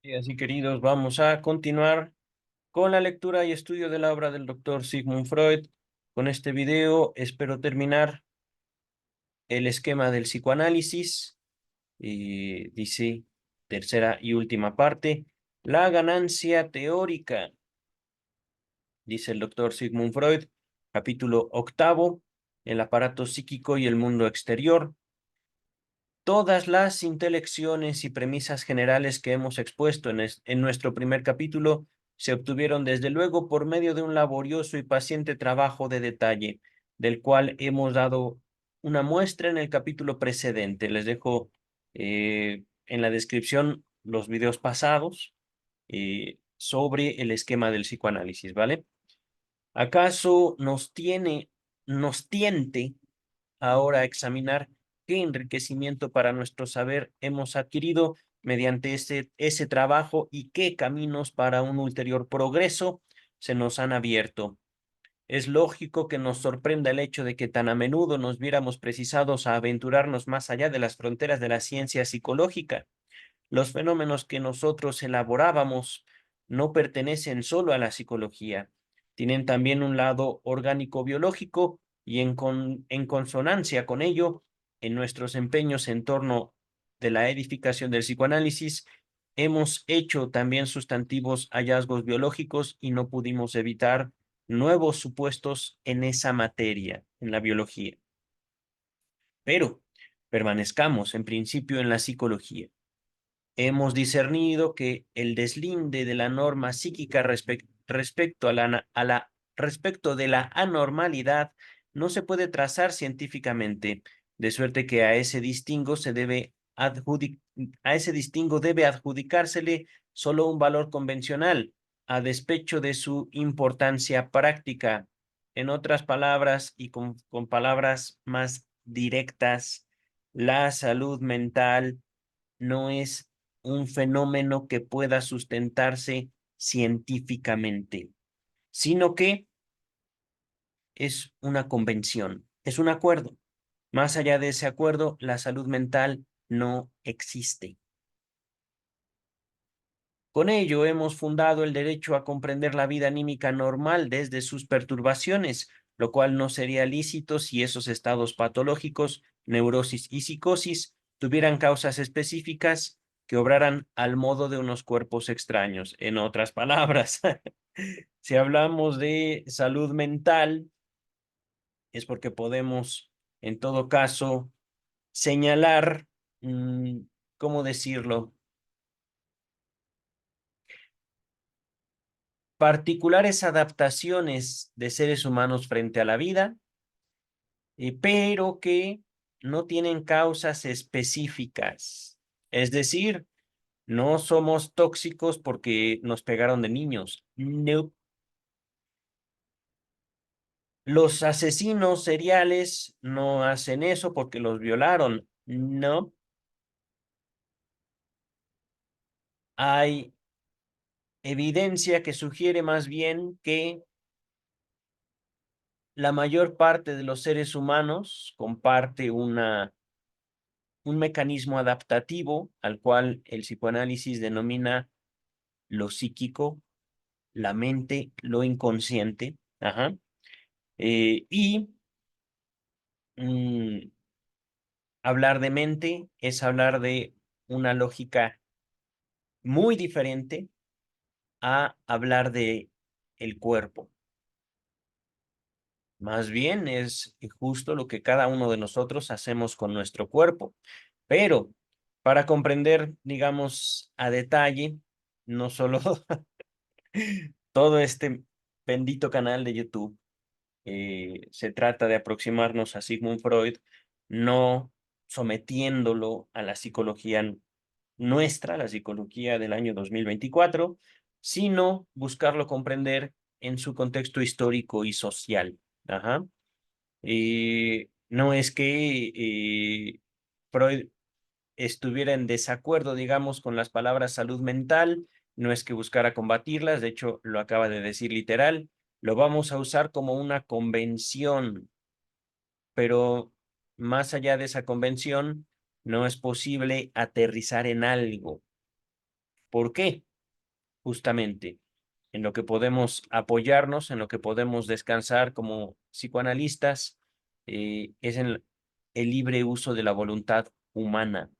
Y así, queridos, vamos a continuar con la lectura y estudio de la obra del doctor Sigmund Freud. Con este video espero terminar el esquema del psicoanálisis. Y dice, tercera y última parte, la ganancia teórica, dice el doctor Sigmund Freud, capítulo octavo, el aparato psíquico y el mundo exterior. Todas las intelecciones y premisas generales que hemos expuesto en nuestro primer capítulo se obtuvieron desde luego por medio de un laborioso y paciente trabajo de detalle, del cual hemos dado una muestra en el capítulo precedente. Les dejo en la descripción los videos pasados sobre el esquema del psicoanálisis, ¿vale? ¿Acaso nos tiente ahora examinar qué enriquecimiento para nuestro saber hemos adquirido mediante ese trabajo y qué caminos para un ulterior progreso se nos han abierto? Es lógico que nos sorprenda el hecho de que tan a menudo nos viéramos precisados a aventurarnos más allá de las fronteras de la ciencia psicológica. Los fenómenos que nosotros elaborábamos no pertenecen solo a la psicología, tienen también un lado orgánico-biológico y en consonancia con ello, en nuestros empeños en torno de la edificación del psicoanálisis, hemos hecho también sustantivos hallazgos biológicos y no pudimos evitar nuevos supuestos en esa materia, en la biología. Pero permanezcamos en principio en la psicología. Hemos discernido que el deslinde de la norma psíquica respecto de la anormalidad no se puede trazar científicamente, de suerte que a ese distingo debe adjudicársele solo un valor convencional, a despecho de su importancia práctica. En otras palabras, y con palabras más directas, la salud mental no es un fenómeno que pueda sustentarse científicamente, sino que es una convención, es un acuerdo. Más allá de ese acuerdo, la salud mental no existe. Con ello hemos fundado el derecho a comprender la vida anímica normal desde sus perturbaciones, lo cual no sería lícito si esos estados patológicos, neurosis y psicosis, tuvieran causas específicas que obraran al modo de unos cuerpos extraños. En otras palabras, si hablamos de salud mental, es porque podemos, en todo caso, señalar, ¿cómo decirlo? Particulares adaptaciones de seres humanos frente a la vida, pero que no tienen causas específicas. Es decir, no somos tóxicos porque nos pegaron de niños. No. Los asesinos seriales no hacen eso porque los violaron. No. Hay evidencia que sugiere más bien que la mayor parte de los seres humanos comparte un mecanismo adaptativo al cual el psicoanálisis denomina lo psíquico, la mente, lo inconsciente. Ajá. Y mm, hablar de mente es hablar de una lógica muy diferente a hablar de el cuerpo. Más bien es justo lo que cada uno de nosotros hacemos con nuestro cuerpo. Pero para comprender, digamos, a detalle, no solo todo este bendito canal de YouTube, se trata de aproximarnos a Sigmund Freud, no sometiéndolo a la psicología nuestra, la psicología del año 2024, sino buscarlo comprender en su contexto histórico y social. Ajá. No es que Freud estuviera en desacuerdo, digamos, con las palabras salud mental, no es que buscara combatirlas, de hecho lo acaba de decir literal, lo vamos a usar como una convención, pero más allá de esa convención, no es posible aterrizar en algo. ¿Por qué? Justamente en lo que podemos apoyarnos, en lo que podemos descansar como psicoanalistas, es en el libre uso de la voluntad humana.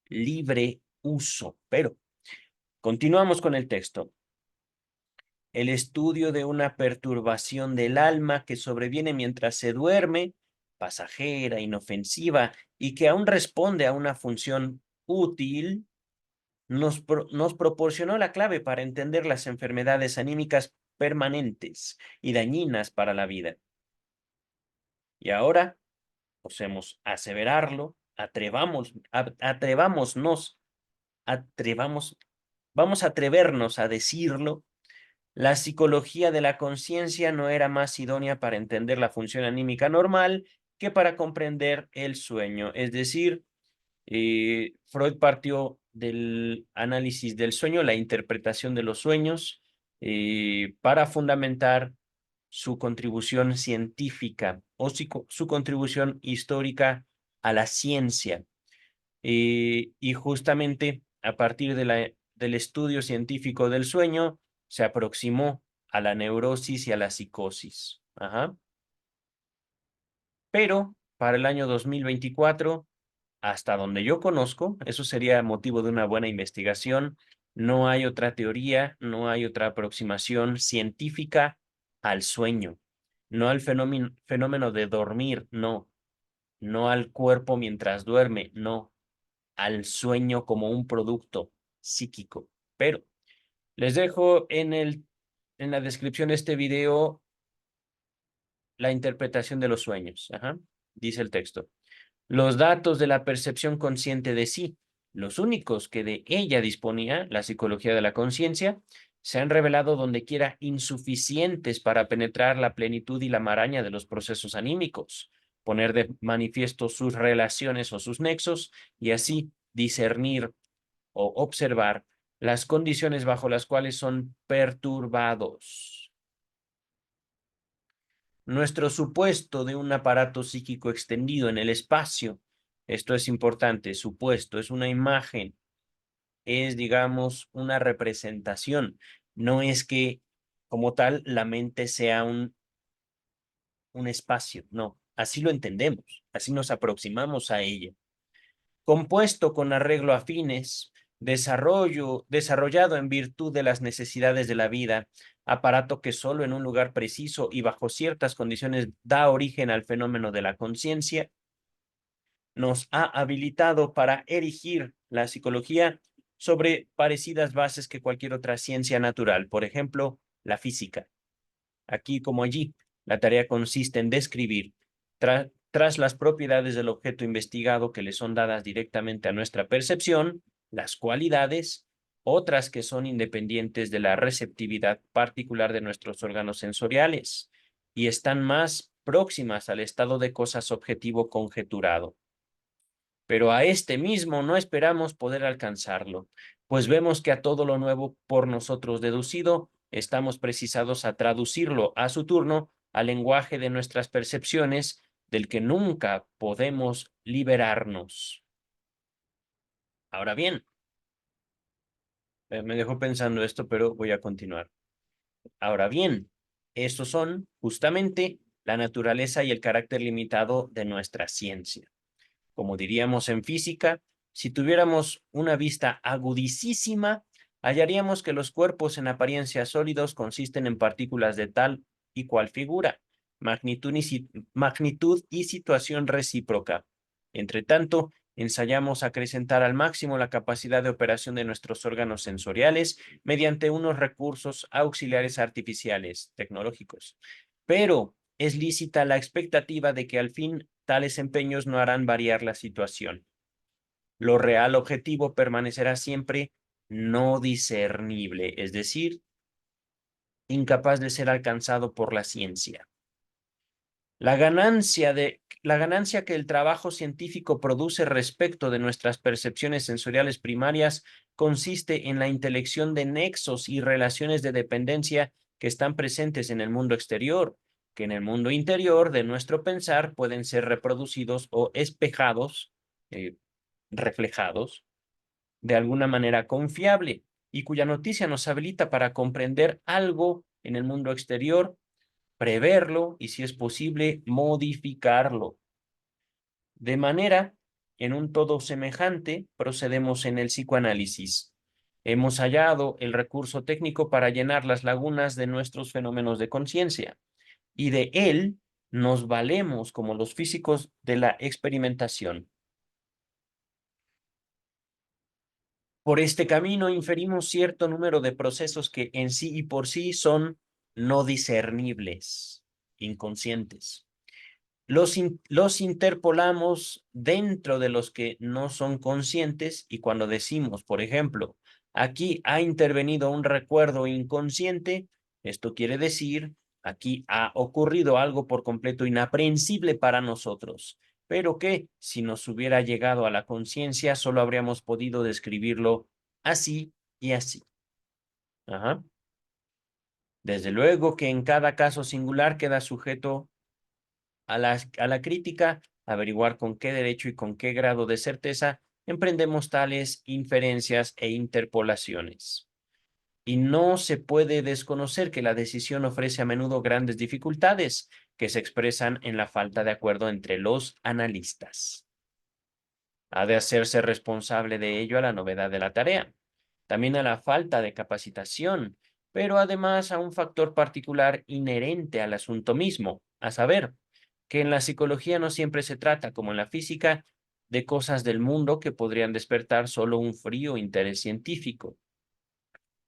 Libre uso. Pero continuamos con el texto. El estudio de una perturbación del alma que sobreviene mientras se duerme, pasajera, inofensiva, y que aún responde a una función útil, nos proporcionó la clave para entender las enfermedades anímicas permanentes y dañinas para la vida. Y ahora, osemos aseverarlo, vamos a atrevernos a decirlo. La psicología de la conciencia no era más idónea para entender la función anímica normal que para comprender el sueño. Es decir, Freud partió del análisis del sueño, la interpretación de los sueños, para fundamentar su contribución científica o su contribución histórica a la ciencia. Y justamente a partir del estudio científico del sueño, se aproximó a la neurosis y a la psicosis. Ajá. Pero para el año 2024, hasta donde yo conozco, eso sería motivo de una buena investigación, no hay otra teoría, no hay otra aproximación científica al sueño, no al fenómeno de dormir, no, no al cuerpo mientras duerme, no, al sueño como un producto psíquico. Pero les dejo en la descripción de este video la interpretación de los sueños. Ajá. Dice el texto. Los datos de la percepción consciente de sí, los únicos que de ella disponía la psicología de la conciencia, se han revelado dondequiera insuficientes para penetrar la plenitud y la maraña de los procesos anímicos, poner de manifiesto sus relaciones o sus nexos y así discernir o observar las condiciones bajo las cuales son perturbados. Nuestro supuesto de un aparato psíquico extendido en el espacio, esto es importante, supuesto, es una imagen, es, digamos, una representación. No es que, como tal, la mente sea un espacio, no, así lo entendemos, así nos aproximamos a ella. Compuesto con arreglo a fines, desarrollado en virtud de las necesidades de la vida, aparato que solo en un lugar preciso y bajo ciertas condiciones da origen al fenómeno de la conciencia, nos ha habilitado para erigir la psicología sobre parecidas bases que cualquier otra ciencia natural, por ejemplo, la física. Aquí como allí, la tarea consiste en describir, tras las propiedades del objeto investigado que le son dadas directamente a nuestra percepción, las cualidades, otras que son independientes de la receptividad particular de nuestros órganos sensoriales y están más próximas al estado de cosas objetivo conjeturado. Pero a este mismo no esperamos poder alcanzarlo, pues vemos que a todo lo nuevo por nosotros deducido, estamos precisados a traducirlo a su turno al lenguaje de nuestras percepciones, del que nunca podemos liberarnos. Ahora bien, me dejó pensando esto, pero voy a continuar. Ahora bien, estos son justamente la naturaleza y el carácter limitado de nuestra ciencia. Como diríamos en física, si tuviéramos una vista agudísima, hallaríamos que los cuerpos en apariencia sólidos consisten en partículas de tal y cual figura, magnitud y situación recíproca. Entre tanto, ensayamos acrecentar al máximo la capacidad de operación de nuestros órganos sensoriales mediante unos recursos auxiliares artificiales, tecnológicos. Pero es lícita la expectativa de que al fin tales empeños no harán variar la situación. Lo real objetivo permanecerá siempre no discernible, es decir, incapaz de ser alcanzado por la ciencia. La ganancia que el trabajo científico produce respecto de nuestras percepciones sensoriales primarias consiste en la intelección de nexos y relaciones de dependencia que están presentes en el mundo exterior, que en el mundo interior de nuestro pensar pueden ser reproducidos o espejados, reflejados, de alguna manera confiable y cuya noticia nos habilita para comprender algo en el mundo exterior, preverlo y, si es posible, modificarlo. De manera, en un todo semejante, procedemos en el psicoanálisis. Hemos hallado el recurso técnico para llenar las lagunas de nuestros fenómenos de conciencia, y de él nos valemos como los físicos de la experimentación. Por este camino inferimos cierto número de procesos que en sí y por sí son no discernibles, inconscientes. Los interpolamos dentro de los que no son conscientes, y cuando decimos, por ejemplo, aquí ha intervenido un recuerdo inconsciente, esto quiere decir, aquí ha ocurrido algo por completo inaprehensible para nosotros, pero que si nos hubiera llegado a la conciencia, solo habríamos podido describirlo así y así. Ajá. Desde luego que en cada caso singular queda sujeto a la crítica, averiguar con qué derecho y con qué grado de certeza emprendemos tales inferencias e interpolaciones. Y no se puede desconocer que la decisión ofrece a menudo grandes dificultades que se expresan en la falta de acuerdo entre los analistas. Ha de hacerse responsable de ello a la novedad de la tarea, también a la falta de capacitación, pero además a un factor particular inherente al asunto mismo, a saber, que en la psicología no siempre se trata, como en la física, de cosas del mundo que podrían despertar solo un frío interés científico.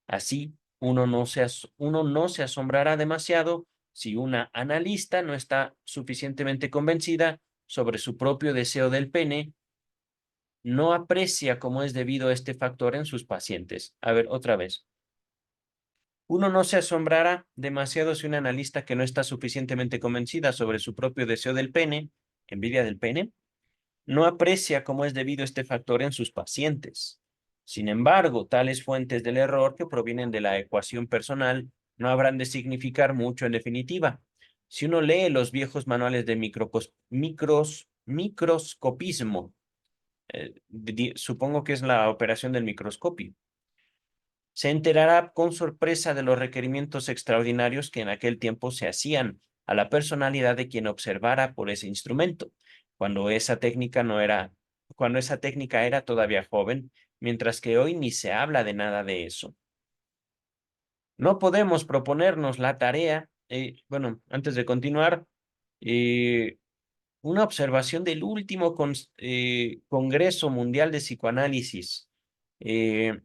Así, uno no se asombrará demasiado si una analista no está suficientemente convencida sobre su propio deseo del pene, no aprecia como es debido este factor en sus pacientes. A ver, otra vez. Uno no se asombrará demasiado si un analista que no está suficientemente convencida sobre su propio deseo del pene, envidia del pene, no aprecia como es debido este factor en sus pacientes. Sin embargo, tales fuentes del error que provienen de la ecuación personal no habrán de significar mucho en definitiva. Si uno lee los viejos manuales de microscopismo, supongo que es la operación del microscopio, se enterará con sorpresa de los requerimientos extraordinarios que en aquel tiempo se hacían a la personalidad de quien observara por ese instrumento, cuando esa técnica no era, cuando esa técnica era todavía joven, mientras que hoy ni se habla de nada de eso. No podemos proponernos la tarea, bueno, antes de continuar, eh, una observación del último Congreso Mundial de Psicoanálisis. Eh,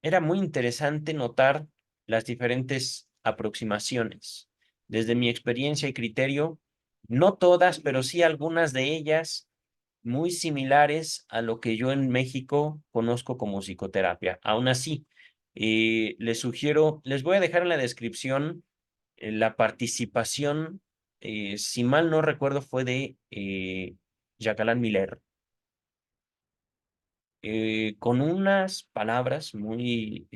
Era muy interesante notar las diferentes aproximaciones. Desde mi experiencia y criterio, no todas, pero sí algunas de ellas muy similares a lo que yo en México conozco como psicoterapia. Aún así, les sugiero, les voy a dejar en la descripción la participación, si mal no recuerdo, fue de Jacqueline Miller, con unas palabras muy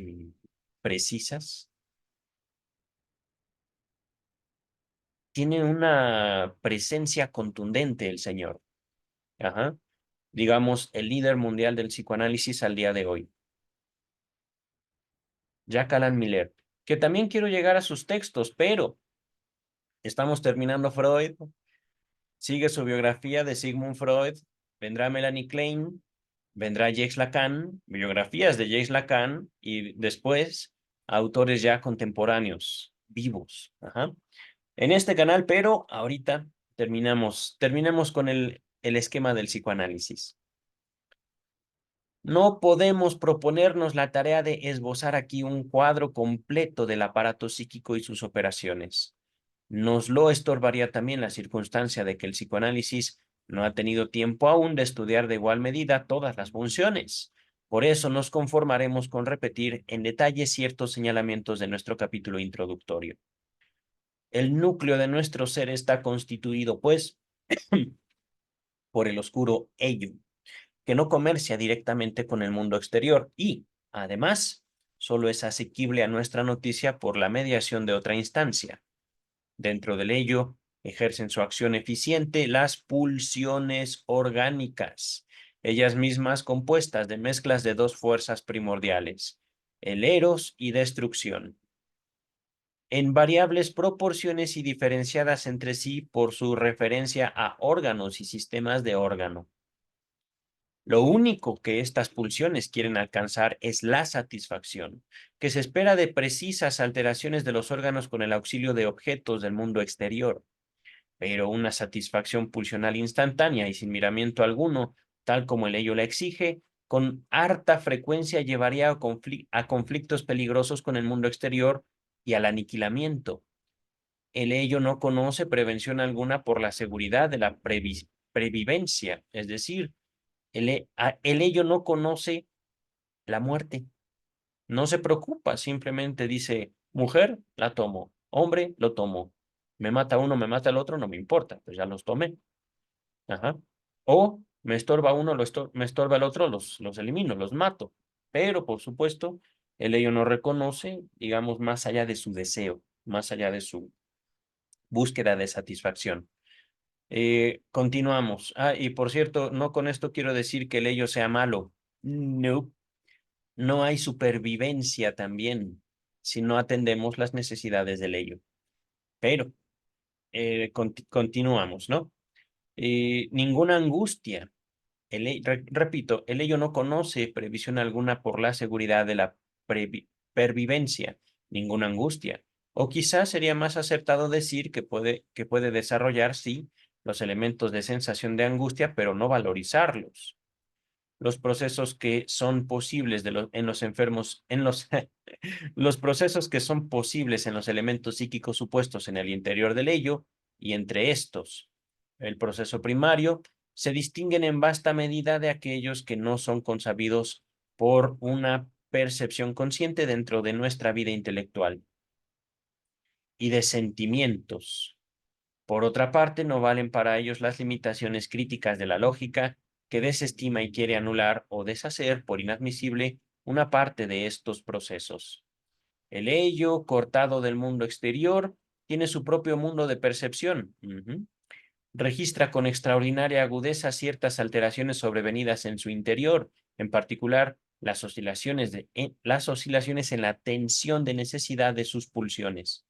precisas. Tiene una presencia contundente el señor. Ajá. Digamos, el líder mundial del psicoanálisis al día de hoy, Jack Alan Miller, que también quiero llegar a sus textos, pero estamos terminando Freud, sigue su biografía de Sigmund Freud, vendrá Melanie Klein, vendrá Jacques Lacan, biografías de Jacques Lacan, y después autores ya contemporáneos, vivos. Ajá. En este canal, pero ahorita terminamos con el esquema del psicoanálisis. No podemos proponernos la tarea de esbozar aquí un cuadro completo del aparato psíquico y sus operaciones. Nos lo estorbaría también la circunstancia de que el psicoanálisis no ha tenido tiempo aún de estudiar de igual medida todas las funciones. Por eso nos conformaremos con repetir en detalle ciertos señalamientos de nuestro capítulo introductorio. El núcleo de nuestro ser está constituido, pues, por el oscuro ello, que no comercia directamente con el mundo exterior y, además, solo es asequible a nuestra noticia por la mediación de otra instancia. Dentro del ello, ejercen su acción eficiente las pulsiones orgánicas, ellas mismas compuestas de mezclas de dos fuerzas primordiales, el eros y destrucción, en variables proporciones y diferenciadas entre sí por su referencia a órganos y sistemas de órgano. Lo único que estas pulsiones quieren alcanzar es la satisfacción, que se espera de precisas alteraciones de los órganos con el auxilio de objetos del mundo exterior. Pero una satisfacción pulsional instantánea y sin miramiento alguno, tal como el ello la exige, con harta frecuencia llevaría a conflictos peligrosos con el mundo exterior y al aniquilamiento. El ello no conoce prevención alguna por la seguridad de la previvencia, es decir, el ello no conoce la muerte, no se preocupa, simplemente dice, mujer, la tomo, hombre, lo tomo, me mata uno, me mata el otro, no me importa, pues ya los tomé. Ajá. O me estorba uno, me estorba el otro, los elimino, los mato. Pero, por supuesto, el ello no reconoce, digamos, más allá de su deseo, más allá de su búsqueda de satisfacción. Continuamos. Ah, y por cierto, no con esto quiero decir que el ello sea malo. No, no hay supervivencia también si no atendemos las necesidades del ello. Pero, continuamos, ¿no? Ninguna angustia. Repito, el ello no conoce previsión alguna por la seguridad de la pervivencia, ninguna angustia. O quizás sería más acertado decir que puede desarrollar, sí, los elementos de sensación de angustia, pero no valorizarlos. Los procesos que son posibles en los enfermos, los procesos que son posibles en los elementos psíquicos supuestos en el interior del ello, y entre estos, el proceso primario, se distinguen en vasta medida de aquellos que no son consabidos por una percepción consciente dentro de nuestra vida intelectual y de sentimientos. Por otra parte, no valen para ellos las limitaciones críticas de la lógica, que desestima y quiere anular o deshacer por inadmisible una parte de estos procesos. El ello, cortado del mundo exterior, tiene su propio mundo de percepción. Registra con extraordinaria agudeza ciertas alteraciones sobrevenidas en su interior, en particular las oscilaciones en la tensión de necesidad de sus pulsiones,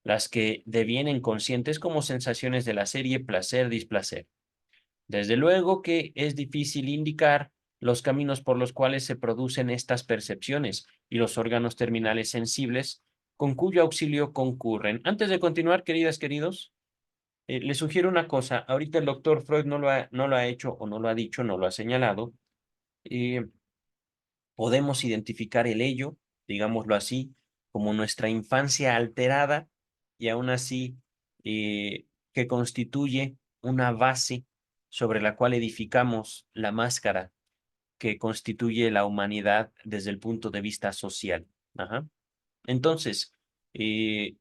las que devienen conscientes como sensaciones de la serie placer-displacer. Desde luego que es difícil indicar los caminos por los cuales se producen estas percepciones y los órganos terminales sensibles con cuyo auxilio concurren. Antes de continuar, queridas, queridos, les sugiero una cosa. Ahorita el doctor Freud no lo ha hecho o no lo ha dicho, no lo ha señalado. eh, Podemos identificar el ello, digámoslo así, como nuestra infancia alterada y aún así que constituye una base sobre la cual edificamos la máscara que constituye la humanidad desde el punto de vista social. Ajá. Entonces, eh,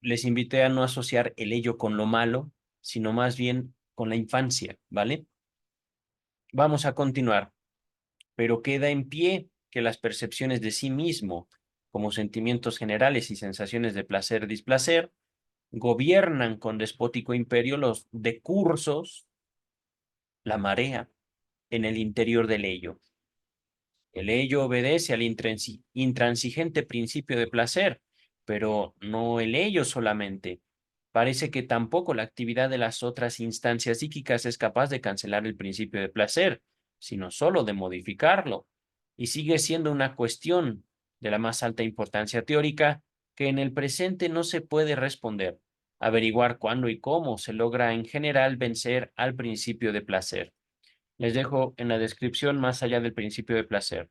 les invité a no asociar el ello con lo malo, sino más bien con la infancia, ¿vale? Vamos a continuar, pero queda en pie que las percepciones de sí mismo, como sentimientos generales y sensaciones de placer-displacer, gobiernan con despótico imperio los decursos, la marea, en el interior del ello. El ello obedece al intransigente principio de placer, pero no el ello solamente. Parece que tampoco la actividad de las otras instancias psíquicas es capaz de cancelar el principio de placer, sino solo de modificarlo. Y sigue siendo una cuestión de la más alta importancia teórica que en el presente no se puede responder. Averiguar cuándo y cómo se logra en general vencer al principio de placer. Les dejo en la descripción más allá del principio de placer.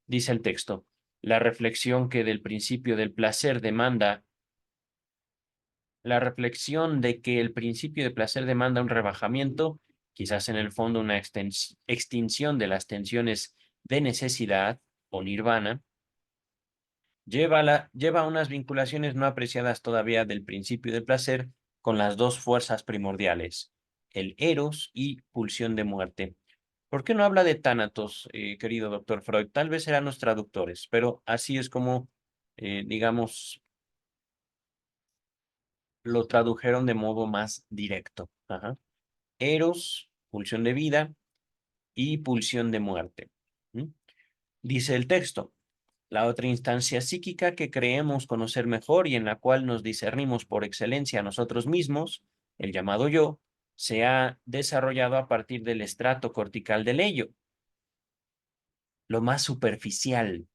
Dice el texto, la reflexión que del principio del placer demanda, la reflexión de que el principio de placer demanda un rebajamiento, quizás en el fondo una extinción de las tensiones de necesidad o nirvana, lleva a unas vinculaciones no apreciadas todavía del principio del placer con las dos fuerzas primordiales, el eros y pulsión de muerte. ¿Por qué no habla de tánatos, querido doctor Freud? Tal vez serán los traductores, pero así es como, digamos, lo tradujeron de modo más directo. Ajá. Eros, pulsión de vida, y pulsión de muerte. ¿Mm? Dice el texto, la otra instancia psíquica que creemos conocer mejor y en la cual nos discernimos por excelencia a nosotros mismos, el llamado yo, se ha desarrollado a partir del estrato cortical del ello, lo más superficial,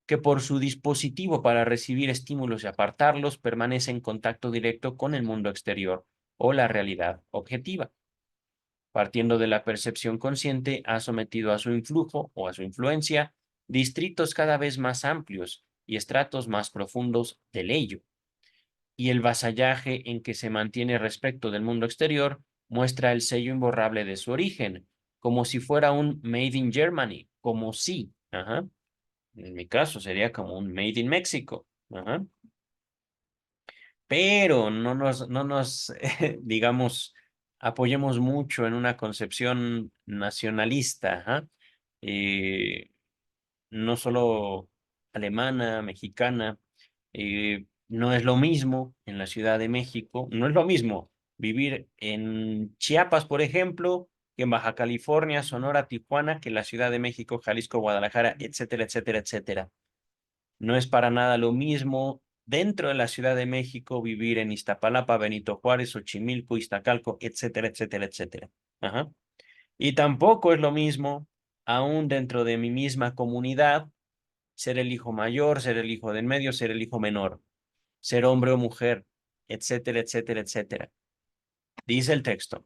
que por su dispositivo para recibir estímulos y apartarlos permanece en contacto directo con el mundo exterior o la realidad objetiva. Partiendo de la percepción consciente, ha sometido a su influjo o a su influencia distritos cada vez más amplios y estratos más profundos del ello. Y el vasallaje en que se mantiene respecto del mundo exterior muestra el sello imborrable de su origen, como si fuera un Made in Germany, como si, ajá, en mi caso sería como un Made in Mexico, ajá. Pero no nos digamos, apoyemos mucho en una concepción nacionalista, ajá. Eh, no solo alemana, mexicana, no es lo mismo en la Ciudad de México, no es lo mismo vivir en Chiapas, por ejemplo, que en Baja California, Sonora, Tijuana, que en la Ciudad de México, Jalisco, Guadalajara, etcétera, etcétera, etcétera. No es para nada lo mismo dentro de la Ciudad de México vivir en Iztapalapa, Benito Juárez, Xochimilco, Iztacalco, etcétera, etcétera, etcétera. Ajá. Y tampoco es lo mismo, aún dentro de mi misma comunidad, ser el hijo mayor, ser el hijo del medio, ser el hijo menor, ser hombre o mujer, etcétera, etcétera, etcétera. Dice el texto.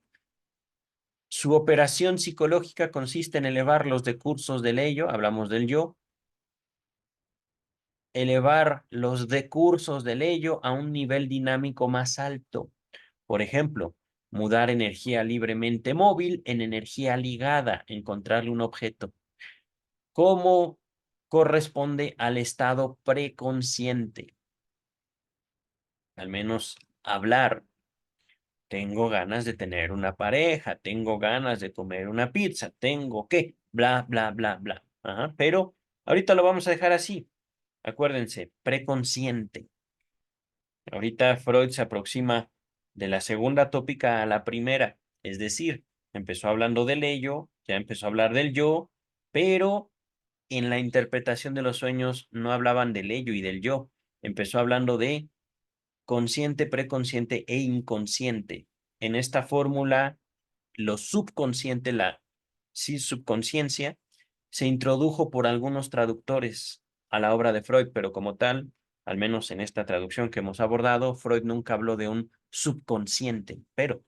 Su operación psicológica consiste en elevar los decursos del ello, hablamos del yo, elevar los decursos del ello a un nivel dinámico más alto. Por ejemplo, mudar energía libremente móvil en energía ligada, encontrarle un objeto. ¿Cómo corresponde al estado preconsciente? Al menos hablar. Tengo ganas de tener una pareja, tengo ganas de comer una pizza, tengo que, bla, bla, bla, bla. Ajá, pero ahorita lo vamos a dejar así. Acuérdense, preconsciente. Ahorita Freud se aproxima de la segunda tópica a la primera, es decir, empezó hablando del ello, ya empezó a hablar del yo, pero en la interpretación de los sueños no hablaban del ello y del yo, empezó hablando de consciente, preconsciente e inconsciente. En esta fórmula, lo subconsciente, la sí, subconsciencia, se introdujo por algunos traductores a la obra de Freud, pero como tal, al menos en esta traducción que hemos abordado, Freud nunca habló de un subconsciente. Pero,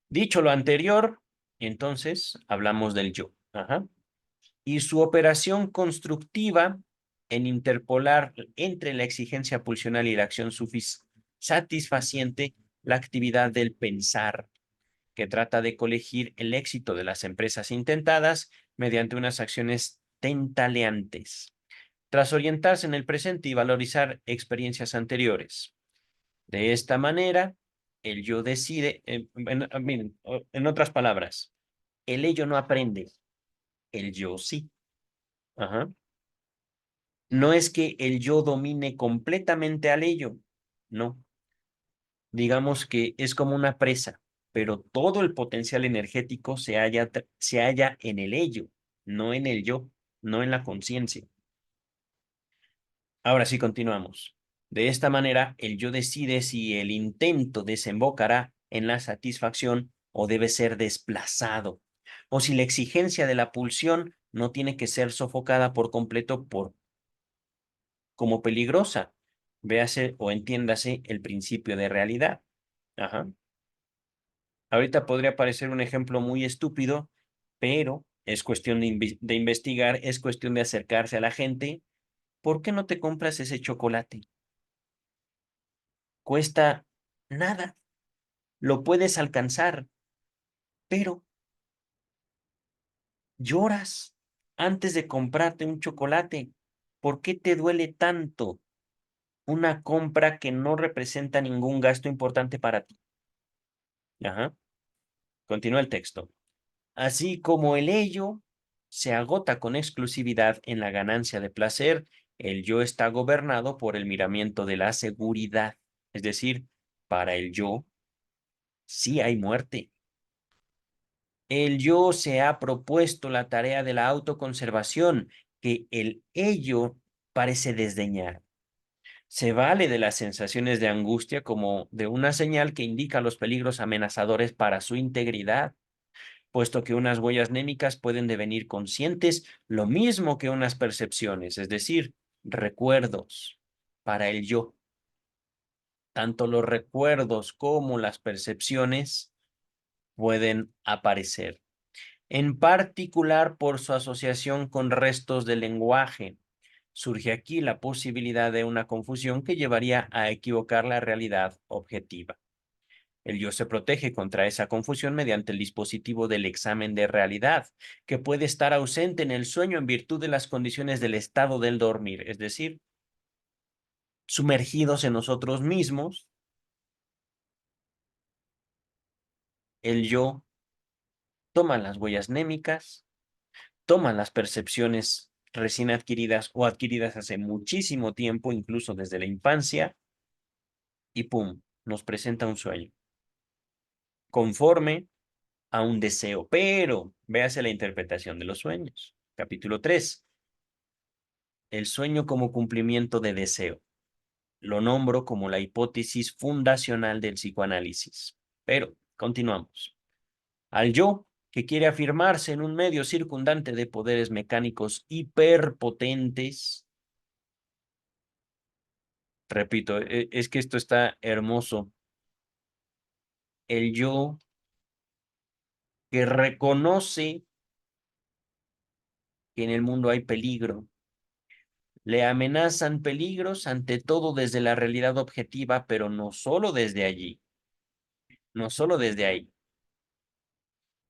dicho lo anterior, entonces hablamos del yo. Ajá. Y su operación constructiva en interpolar entre la exigencia pulsional y la acción satisfaciente la actividad del pensar, que trata de colegir el éxito de las empresas intentadas mediante unas acciones tentaleantes, tras orientarse en el presente y valorizar experiencias anteriores. De esta manera, el yo decide, miren, en otras palabras, el ello no aprende, el yo sí. Ajá. No es que el yo domine completamente al ello, no. Digamos que es como una presa, pero todo el potencial energético se halla en el ello, no en el yo, no en la conciencia. Ahora sí continuamos. De esta manera, el yo decide si el intento desembocará en la satisfacción o debe ser desplazado, o si la exigencia de la pulsión no tiene que ser sofocada por completo como peligrosa. Véase o entiéndase el principio de realidad. Ajá. Ahorita podría parecer un ejemplo muy estúpido, pero es cuestión de investigar, es cuestión de acercarse a la gente. ¿Por qué no te compras ese chocolate? Cuesta nada, lo puedes alcanzar, pero lloras antes de comprarte un chocolate. ¿Por qué te duele tanto una compra que no representa ningún gasto importante para ti? Ajá. Continúa el texto. Así como el ello se agota con exclusividad en la ganancia de placer, el yo está gobernado por el miramiento de la seguridad. Es decir, para el yo sí hay muerte. El yo se ha propuesto la tarea de la autoconservación que el ello parece desdeñar. Se vale de las sensaciones de angustia como de una señal que indica los peligros amenazadores para su integridad, puesto que unas huellas némicas pueden devenir conscientes lo mismo que unas percepciones, es decir, recuerdos para el yo. Tanto los recuerdos como las percepciones pueden aparecer, en particular por su asociación con restos del lenguaje. Surge aquí la posibilidad de una confusión que llevaría a equivocar la realidad objetiva. El yo se protege contra esa confusión mediante el dispositivo del examen de realidad, que puede estar ausente en el sueño en virtud de las condiciones del estado del dormir, es decir, sumergidos en nosotros mismos. El yo toma las huellas némicas, toma las percepciones recién adquiridas o adquiridas hace muchísimo tiempo, incluso desde la infancia, y ¡pum!, nos presenta un sueño conforme a un deseo. Pero véase la interpretación de los sueños. Capítulo 3. El sueño como cumplimiento de deseo. Lo nombro como la hipótesis fundacional del psicoanálisis. Pero continuamos. Al yo, que quiere afirmarse en un medio circundante de poderes mecánicos hiperpotentes, repito, es que esto está hermoso. El yo que reconoce que en el mundo hay peligro, le amenazan peligros ante todo desde la realidad objetiva, pero no solo desde allí, no solo desde ahí.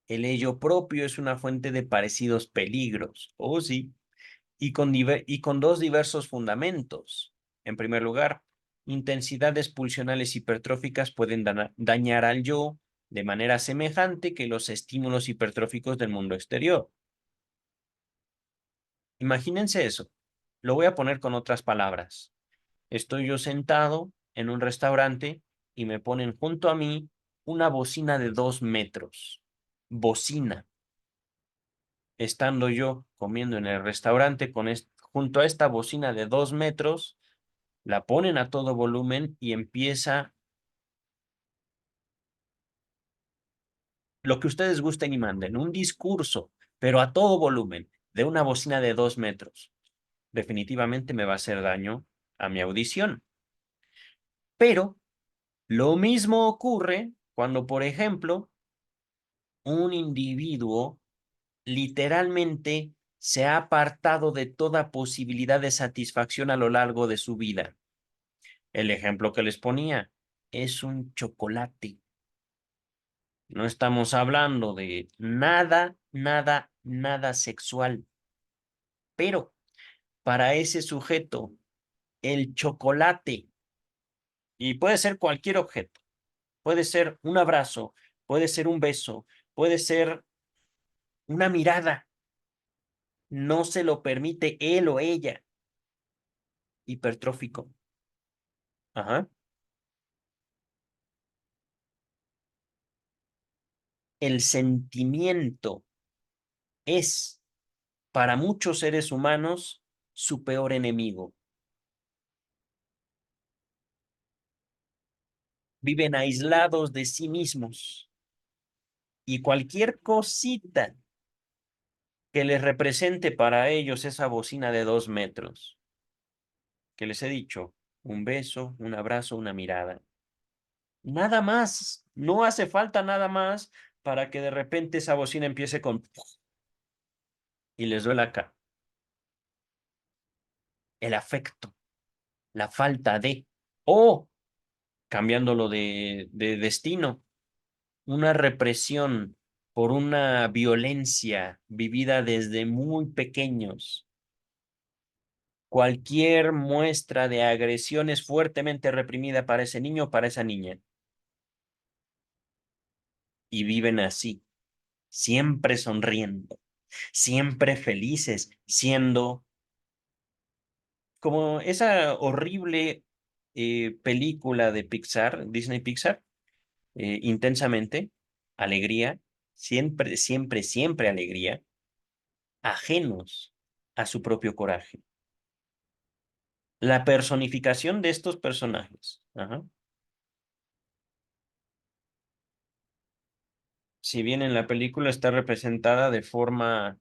El ello propio es una fuente de parecidos peligros, oh sí, y con dos diversos fundamentos. En primer lugar, intensidades pulsionales hipertróficas pueden dañar al yo de manera semejante que los estímulos hipertróficos del mundo exterior. Imagínense eso. Lo voy a poner con otras palabras. Estoy yo sentado en un restaurante y me ponen junto a mí una bocina de 2 metros. Bocina. Estando yo comiendo en el restaurante junto a esta bocina de 2 metros, la ponen a todo volumen y empieza lo que ustedes gusten y manden, un discurso, pero a todo volumen, de una bocina de 2 metros. Definitivamente me va a hacer daño a mi audición. Pero lo mismo ocurre cuando, por ejemplo, un individuo literalmente se ha apartado de toda posibilidad de satisfacción a lo largo de su vida. El ejemplo que les ponía es un chocolate. No estamos hablando de nada, nada, nada sexual. Pero para ese sujeto, el chocolate, y puede ser cualquier objeto, puede ser un abrazo, puede ser un beso, puede ser una mirada, no se lo permite él o ella. Hipertrófico. Ajá. El sentimiento es, para muchos seres humanos, su peor enemigo. Viven aislados de sí mismos y cualquier cosita que les represente para ellos esa bocina de 2 metros, que les he dicho, un beso, un abrazo, una mirada. Nada más, no hace falta nada más para que de repente esa bocina empiece con y les duele acá. El afecto, la falta de, o cambiándolo de destino, una represión por una violencia vivida desde muy pequeños. Cualquier muestra de agresión es fuertemente reprimida para ese niño o para esa niña. Y viven así, siempre sonriendo, siempre felices, siendo como esa horrible película de Pixar, Disney Pixar, Intensamente, Alegría, siempre, siempre, siempre alegría, ajenos a su propio coraje. La personificación de estos personajes. Ajá. Si bien en la película está representada de forma,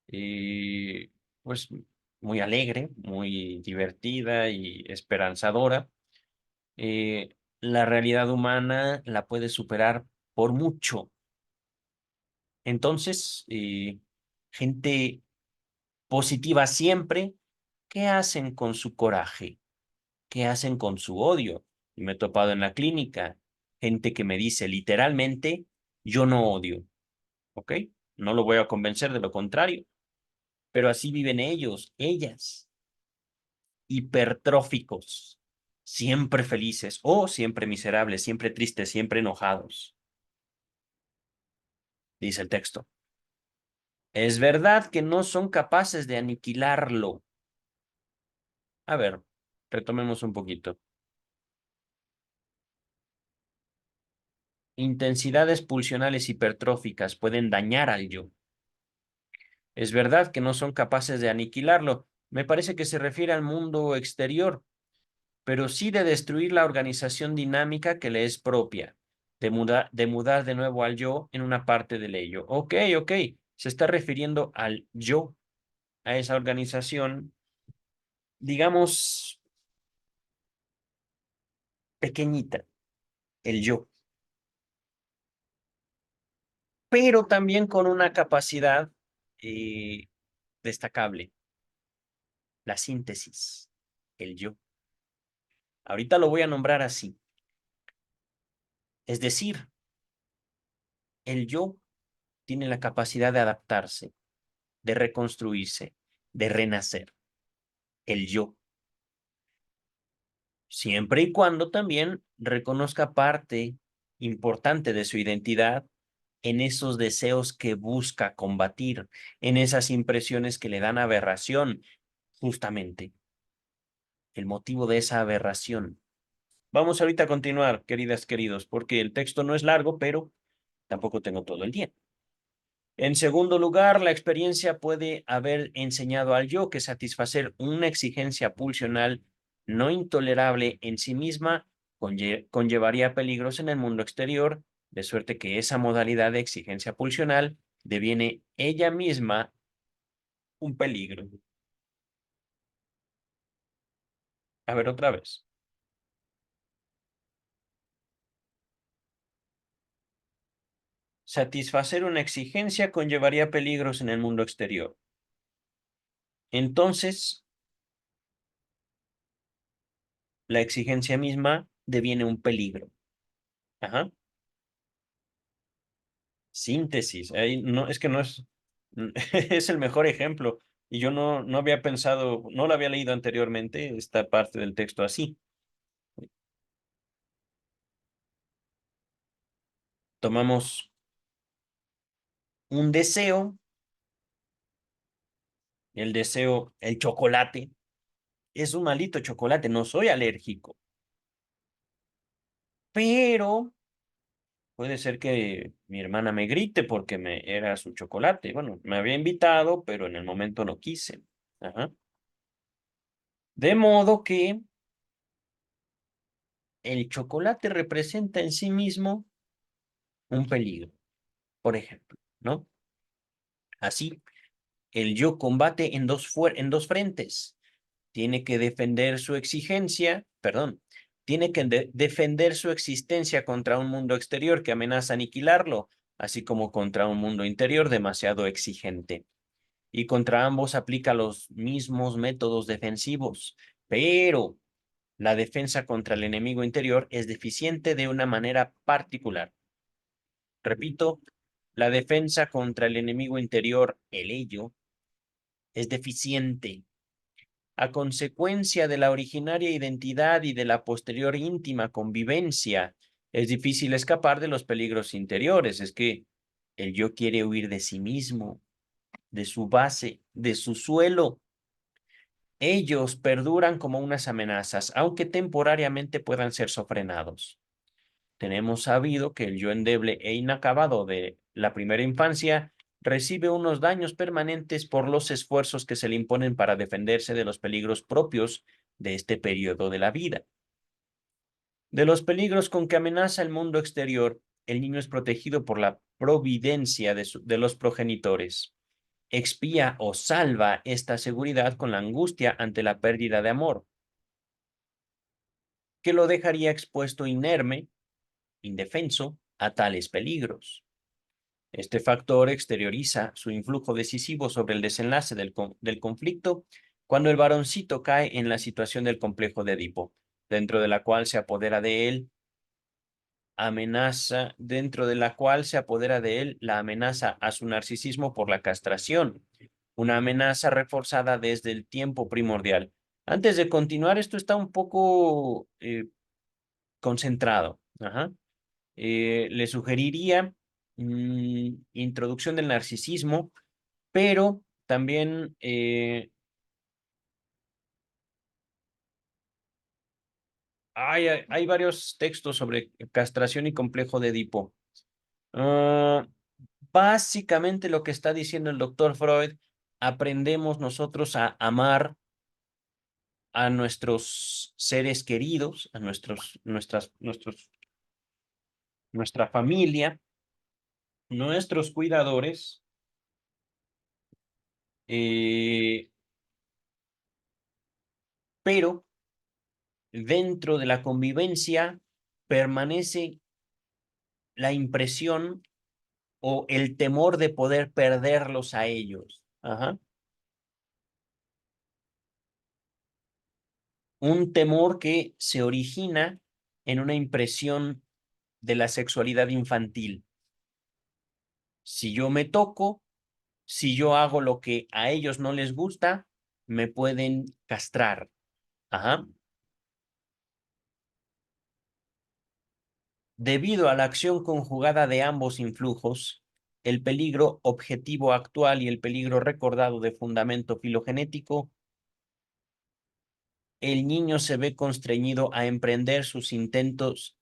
eh, pues, muy alegre, muy divertida y esperanzadora, la realidad humana la puede superar por mucho. Entonces, gente positiva siempre, ¿qué hacen con su coraje? ¿Qué hacen con su odio? Y me he topado en la clínica gente que me dice literalmente, yo no odio, ¿ok? No lo voy a convencer de lo contrario, pero así viven ellos, ellas, hipertróficos, siempre felices o siempre miserables, siempre tristes, siempre enojados, dice el texto. Es verdad que no son capaces de aniquilarlo. A ver, retomemos un poquito. Intensidades pulsionales hipertróficas pueden dañar al yo. Es verdad que no son capaces de aniquilarlo. Me parece que se refiere al mundo exterior, pero sí de destruir la organización dinámica que le es propia, de mudar de nuevo al yo en una parte del ello. Ok, ok. Se está refiriendo al yo, a esa organización, digamos, pequeñita, el yo, pero también con una capacidad eh, destacable, la síntesis, el yo. Ahorita lo voy a nombrar así. Es decir, el yo tiene la capacidad de adaptarse, de reconstruirse, de renacer. El yo. Siempre y cuando también reconozca parte importante de su identidad en esos deseos que busca combatir, en esas impresiones que le dan aberración, justamente el motivo de esa aberración. Vamos ahorita a continuar, queridas, queridos, porque el texto no es largo, pero tampoco tengo todo el día. En segundo lugar, la experiencia puede haber enseñado al yo que satisfacer una exigencia pulsional no intolerable en sí misma conllevaría peligros en el mundo exterior, de suerte que esa modalidad de exigencia pulsional deviene ella misma un peligro. A ver, otra vez. Satisfacer una exigencia conllevaría peligros en el mundo exterior. Entonces, la exigencia misma deviene un peligro. Ajá. Síntesis. Ahí no, es que no es, es el mejor ejemplo. Y yo no había pensado, no lo había leído anteriormente, esta parte del texto así. Tomamos un deseo, el deseo, el chocolate. Es un maldito chocolate, no soy alérgico. Pero puede ser que mi hermana me grite porque me era su chocolate. Bueno, me había invitado, pero en el momento no quise. Ajá. De modo que el chocolate representa en sí mismo un peligro, por ejemplo, ¿no? Así, el yo combate en dos frentes. Tiene que defender su exigencia, perdón, tiene que defender su existencia contra un mundo exterior que amenaza aniquilarlo, así como contra un mundo interior demasiado exigente. Y contra ambos aplica los mismos métodos defensivos, pero la defensa contra el enemigo interior es deficiente de una manera particular. Repito, la defensa contra el enemigo interior, el ello, es deficiente. A consecuencia de la originaria identidad y de la posterior íntima convivencia, es difícil escapar de los peligros interiores. Es que el yo quiere huir de sí mismo, de su base, de su suelo. Ellos perduran como unas amenazas, aunque temporariamente puedan ser sofrenados. Tenemos sabido que el yo endeble e inacabado de la primera infancia, recibe unos daños permanentes por los esfuerzos que se le imponen para defenderse de los peligros propios de este periodo de la vida. De los peligros con que amenaza el mundo exterior, el niño es protegido por la providencia de los progenitores. Expía o salva esta seguridad con la angustia ante la pérdida de amor, que lo dejaría expuesto inerme, indefenso, a tales peligros. Este factor exterioriza su influjo decisivo sobre el desenlace del conflicto cuando el varoncito cae en la situación del complejo de Edipo, dentro de la cual se apodera de él la amenaza a su narcisismo por la castración, una amenaza reforzada desde el tiempo primordial. Antes de continuar, esto está un poco concentrado. Ajá. Le sugeriría introducción del narcisismo, pero también hay varios textos sobre castración y complejo de Edipo. Ah, básicamente lo que está diciendo el doctor Freud, aprendemos nosotros a amar a nuestros seres queridos, a nuestra familia, nuestros cuidadores, eh, pero dentro de la convivencia permanece la impresión o el temor de poder perderlos a ellos. Ajá. Un temor que se origina en una impresión de la sexualidad infantil. Si yo me toco, si yo hago lo que a ellos no les gusta, me pueden castrar. Ajá. Debido a la acción conjugada de ambos influjos, el peligro objetivo actual y el peligro recordado de fundamento filogenético, el niño se ve constreñido a emprender sus intentos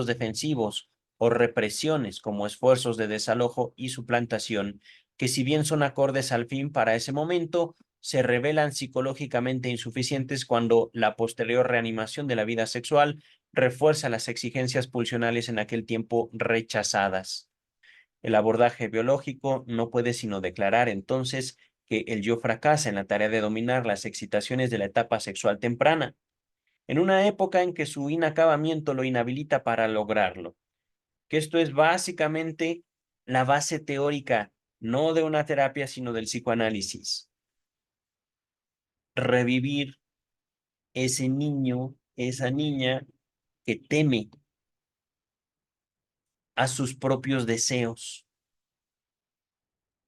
defensivos o represiones como esfuerzos de desalojo y suplantación, que si bien son acordes al fin para ese momento, se revelan psicológicamente insuficientes cuando la posterior reanimación de la vida sexual refuerza las exigencias pulsionales en aquel tiempo rechazadas. El abordaje biológico no puede sino declarar entonces que el yo fracasa en la tarea de dominar las excitaciones de la etapa sexual temprana, en una época en que su inacabamiento lo inhabilita para lograrlo. Que esto es básicamente la base teórica, no de una terapia, sino del psicoanálisis. Revivir ese niño, esa niña que teme a sus propios deseos.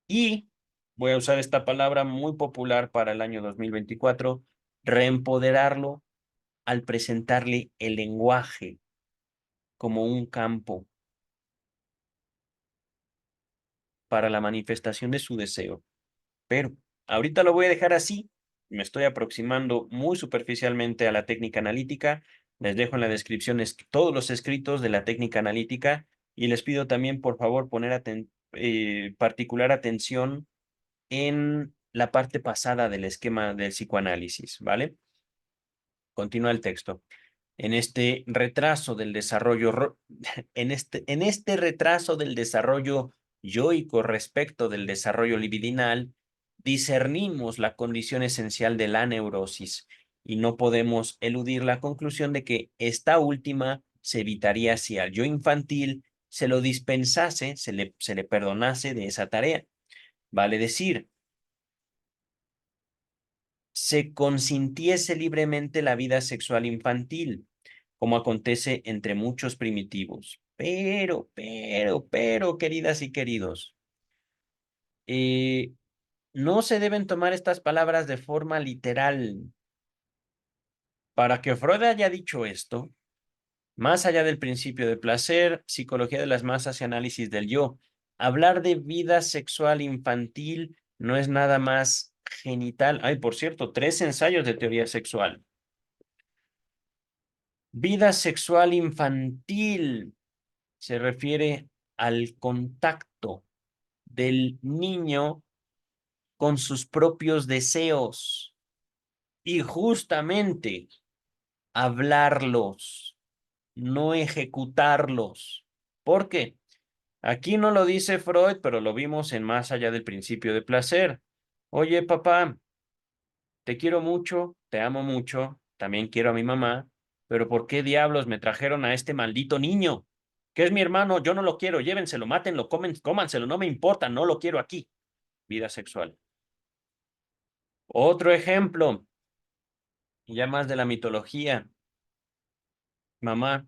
Y voy a usar esta palabra muy popular para el año 2024, reempoderarlo al presentarle el lenguaje como un campo para la manifestación de su deseo. Pero ahorita lo voy a dejar así. Me estoy aproximando muy superficialmente a la técnica analítica. Les dejo en la descripción todos los escritos de la técnica analítica y les pido también, por favor, poner particular atención en la parte pasada del esquema del psicoanálisis, ¿vale? Continúa el texto. En este retraso del desarrollo, en este retraso del desarrollo yoico respecto del desarrollo libidinal, discernimos la condición esencial de la neurosis y no podemos eludir la conclusión de que esta última se evitaría si al yo infantil se lo dispensase, se le perdonase de esa tarea. Vale decir, se consintiese libremente la vida sexual infantil, como acontece entre muchos primitivos. Pero, queridas y queridos, eh, no se deben tomar estas palabras de forma literal. Para que Freud haya dicho esto, más allá del principio de placer, psicología de las masas y análisis del yo, hablar de vida sexual infantil no es nada más genital. Ay, por cierto, 3 ensayos de teoría sexual. Vida sexual infantil se refiere al contacto del niño con sus propios deseos y justamente hablarlos, no ejecutarlos. ¿Por qué? Aquí no lo dice Freud, pero lo vimos en Más allá del principio de placer. Oye, papá, te quiero mucho, te amo mucho, también quiero a mi mamá, pero ¿por qué diablos me trajeron a este maldito niño? Que es mi hermano, yo no lo quiero, llévenselo, mátenlo, cómanselo, no me importa, no lo quiero aquí. Vida sexual. Otro ejemplo, ya más de la mitología. Mamá,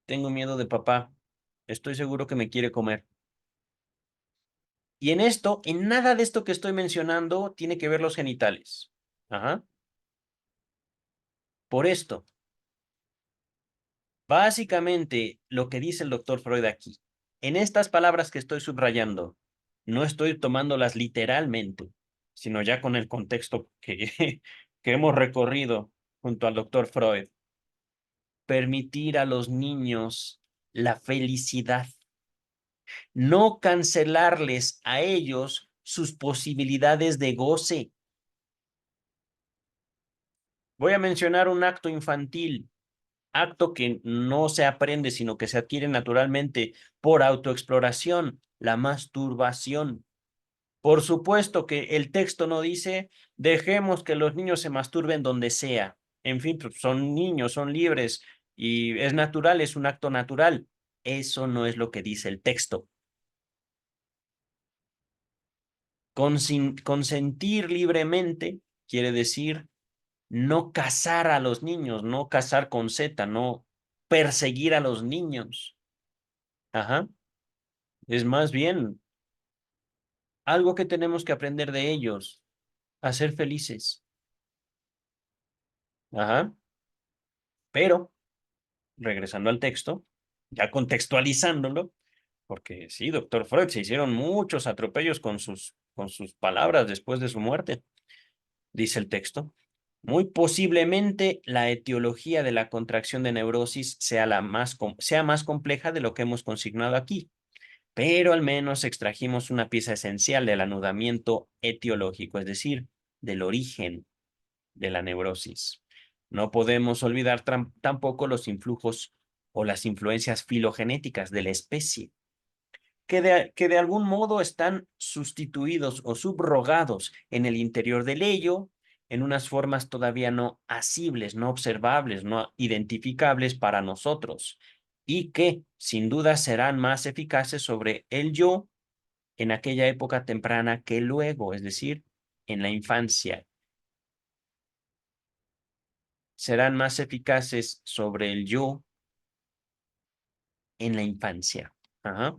tengo miedo de papá. Estoy seguro que me quiere comer. Y en esto, en nada de esto que estoy mencionando, tiene que ver los genitales. Ajá. Por esto, básicamente, lo que dice el doctor Freud aquí, en estas palabras que estoy subrayando, no estoy tomándolas literalmente, sino ya con el contexto que hemos recorrido junto al doctor Freud. Permitir a los niños la felicidad, no cancelarles a ellos sus posibilidades de goce. Voy a mencionar un acto infantil, acto que no se aprende, sino que se adquiere naturalmente por autoexploración, la masturbación. Por supuesto que el texto no dice, dejemos que los niños se masturben donde sea. En fin, pues son niños, son libres y es natural, es un acto natural. Eso no es lo que dice el texto. Consentir libremente quiere decir no cazar a los niños, no cazar con Z, no perseguir a los niños. Ajá. Es más bien algo que tenemos que aprender de ellos, a ser felices. Ajá. Pero, regresando al texto, ya contextualizándolo, porque sí, doctor Freud, se hicieron muchos atropellos con sus palabras después de su muerte, dice el texto. Muy posiblemente la etiología de la contracción de neurosis sea más compleja de lo que hemos consignado aquí, pero al menos extrajimos una pieza esencial del anudamiento etiológico, es decir, del origen de la neurosis. No podemos olvidar tampoco los influjos o las influencias filogenéticas de la especie, que de algún modo están sustituidos o subrogados en el interior del ello, en unas formas todavía no asibles, no observables, no identificables para nosotros, y que sin duda serán más eficaces sobre el yo en aquella época temprana que luego, es decir, en la infancia. Serán más eficaces sobre el yo en la infancia. Ajá.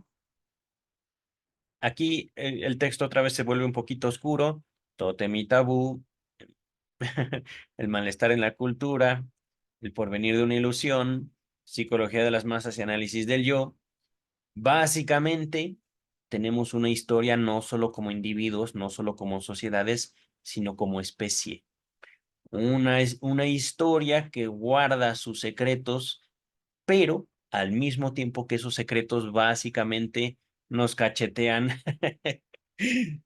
Aquí el texto otra vez se vuelve un poquito oscuro, tótem y tabú, el malestar en la cultura, el porvenir de una ilusión, psicología de las masas y análisis del yo. Básicamente, tenemos una historia no solo como individuos, no solo como sociedades, sino como especie. Una historia que guarda sus secretos, pero al mismo tiempo que esos secretos básicamente nos cachetean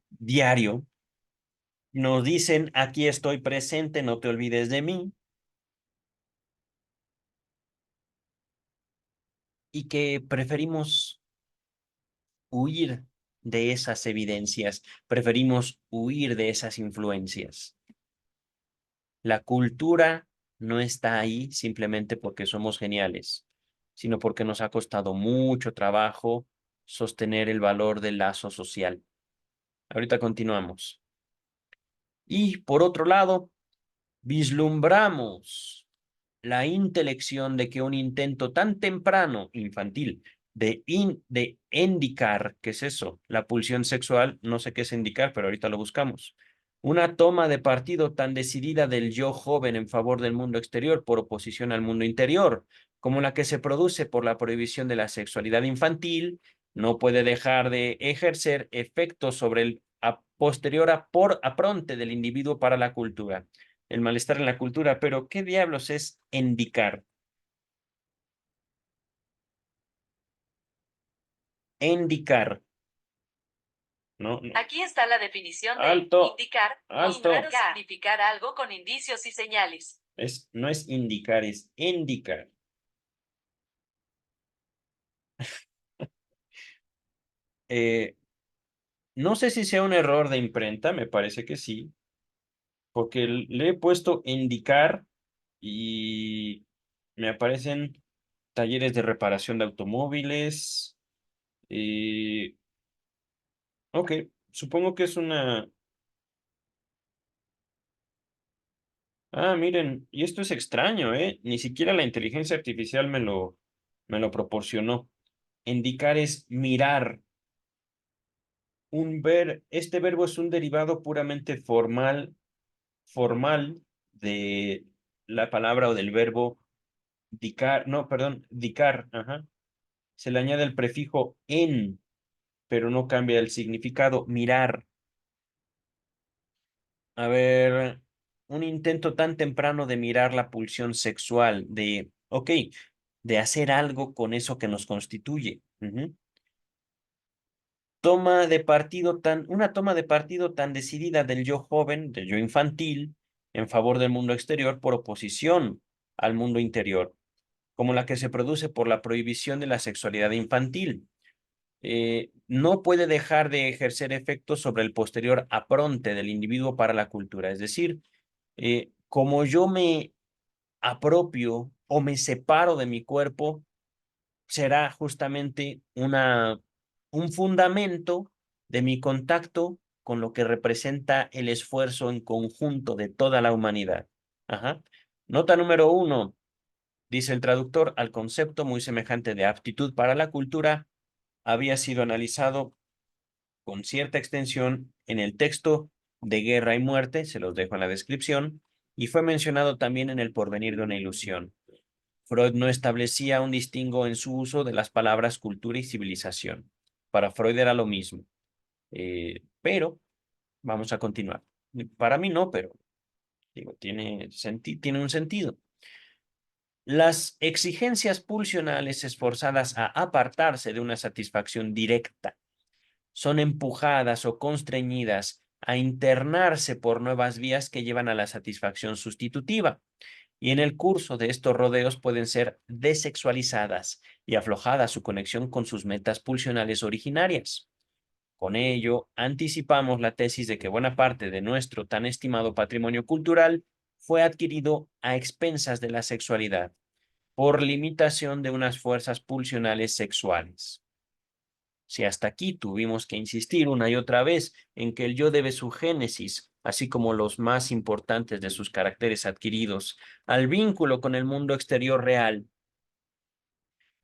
diario, nos dicen, aquí estoy presente, no te olvides de mí, y que preferimos huir de esas evidencias, preferimos huir de esas influencias. La cultura no está ahí simplemente porque somos geniales, sino porque nos ha costado mucho trabajo sostener el valor del lazo social. Ahorita continuamos. Y por otro lado, vislumbramos la intelección de que un intento tan temprano, infantil, de indicar, ¿qué es eso? La pulsión sexual, no sé qué es indicar, pero ahorita lo buscamos. Una toma de partido tan decidida del yo joven en favor del mundo exterior por oposición al mundo interior, como la que se produce por la prohibición de la sexualidad infantil, no puede dejar de ejercer efectos sobre el posterior apronte del individuo para la cultura, el malestar en la cultura, pero ¿qué diablos es indicar? Indicar. No, no. Aquí está la definición de Alto, indicar. alto. Indicar significar algo con indicios y señales. No es indicar, es indicar. No sé si sea un error de imprenta, me parece que sí, porque le he puesto indicar y me aparecen talleres de reparación de automóviles. Y ok, supongo que es una... Ah, miren, y esto es extraño, ¿eh? Ni siquiera la inteligencia artificial me lo proporcionó. Indicar es mirar. Este verbo es un derivado puramente formal de la palabra o del verbo dicar, no, perdón, dicar, ajá. Se le añade el prefijo en, pero no cambia el significado, mirar. A ver, un intento tan temprano de mirar la pulsión sexual, ok, de hacer algo con eso que nos constituye. Ujú. Una toma de partido tan decidida del yo joven, del yo infantil, en favor del mundo exterior por oposición al mundo interior, como la que se produce por la prohibición de la sexualidad infantil. No puede dejar de ejercer efectos sobre el posterior apronte del individuo para la cultura. Es decir, como yo me apropio o me separo de mi cuerpo, será justamente un fundamento de mi contacto con lo que representa el esfuerzo en conjunto de toda la humanidad. Ajá. Nota número 1, dice el traductor, al concepto muy semejante de aptitud para la cultura había sido analizado con cierta extensión en el texto de Guerra y Muerte, se los dejo en la descripción, y fue mencionado también en El porvenir de una ilusión. Freud no establecía un distingo en su uso de las palabras cultura y civilización. Para Freud era lo mismo. Pero vamos a continuar. Para mí no, pero digo, tiene un sentido. Las exigencias pulsionales esforzadas a apartarse de una satisfacción directa son empujadas o constreñidas a internarse por nuevas vías que llevan a la satisfacción sustitutiva, y en el curso de estos rodeos pueden ser desexualizadas y aflojada su conexión con sus metas pulsionales originarias. Con ello, anticipamos la tesis de que buena parte de nuestro tan estimado patrimonio cultural fue adquirido a expensas de la sexualidad, por limitación de unas fuerzas pulsionales sexuales. Si hasta aquí tuvimos que insistir una y otra vez en que el yo debe su génesis, así como los más importantes de sus caracteres adquiridos, al vínculo con el mundo exterior real,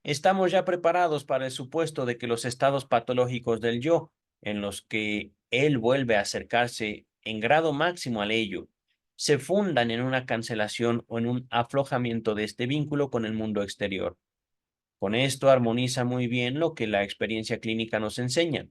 estamos ya preparados para el supuesto de que los estados patológicos del yo, en los que él vuelve a acercarse en grado máximo al ello, se fundan en una cancelación o en un aflojamiento de este vínculo con el mundo exterior. Con esto armoniza muy bien lo que la experiencia clínica nos enseña.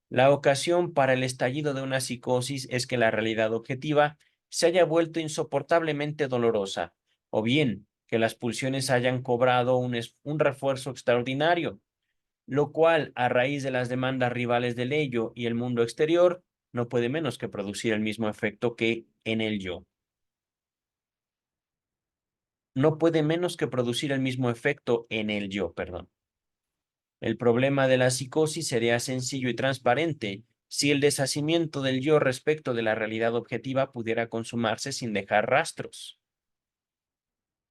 La ocasión para el estallido de una psicosis es que la realidad objetiva se haya vuelto insoportablemente dolorosa, o bien que las pulsiones hayan cobrado un refuerzo extraordinario, lo cual, a raíz de las demandas rivales del ello y el mundo exterior, no puede menos que producir el mismo efecto que en el yo. No puede menos que producir el mismo efecto en el yo, perdón. El problema de la psicosis sería sencillo y transparente si el deshacimiento del yo respecto de la realidad objetiva pudiera consumarse sin dejar rastros.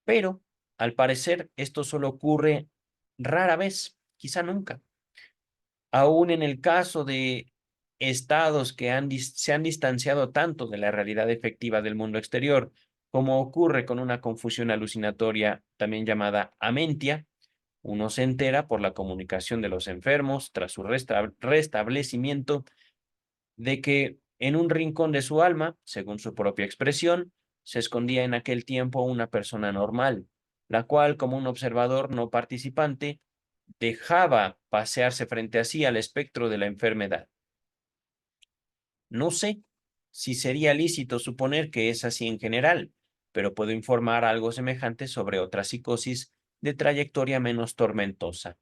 Pero, al parecer, esto solo ocurre rara vez, quizá nunca. Aún en el caso de estados que se han distanciado tanto de la realidad efectiva del mundo exterior, como ocurre con una confusión alucinatoria también llamada amentia, uno se entera por la comunicación de los enfermos tras su restablecimiento de que en un rincón de su alma, según su propia expresión, se escondía en aquel tiempo una persona normal, la cual, como un observador no participante, dejaba pasearse frente a sí al espectro de la enfermedad. No sé si sería lícito suponer que es así en general, pero puedo informar algo semejante sobre otra psicosis de trayectoria menos tormentosa.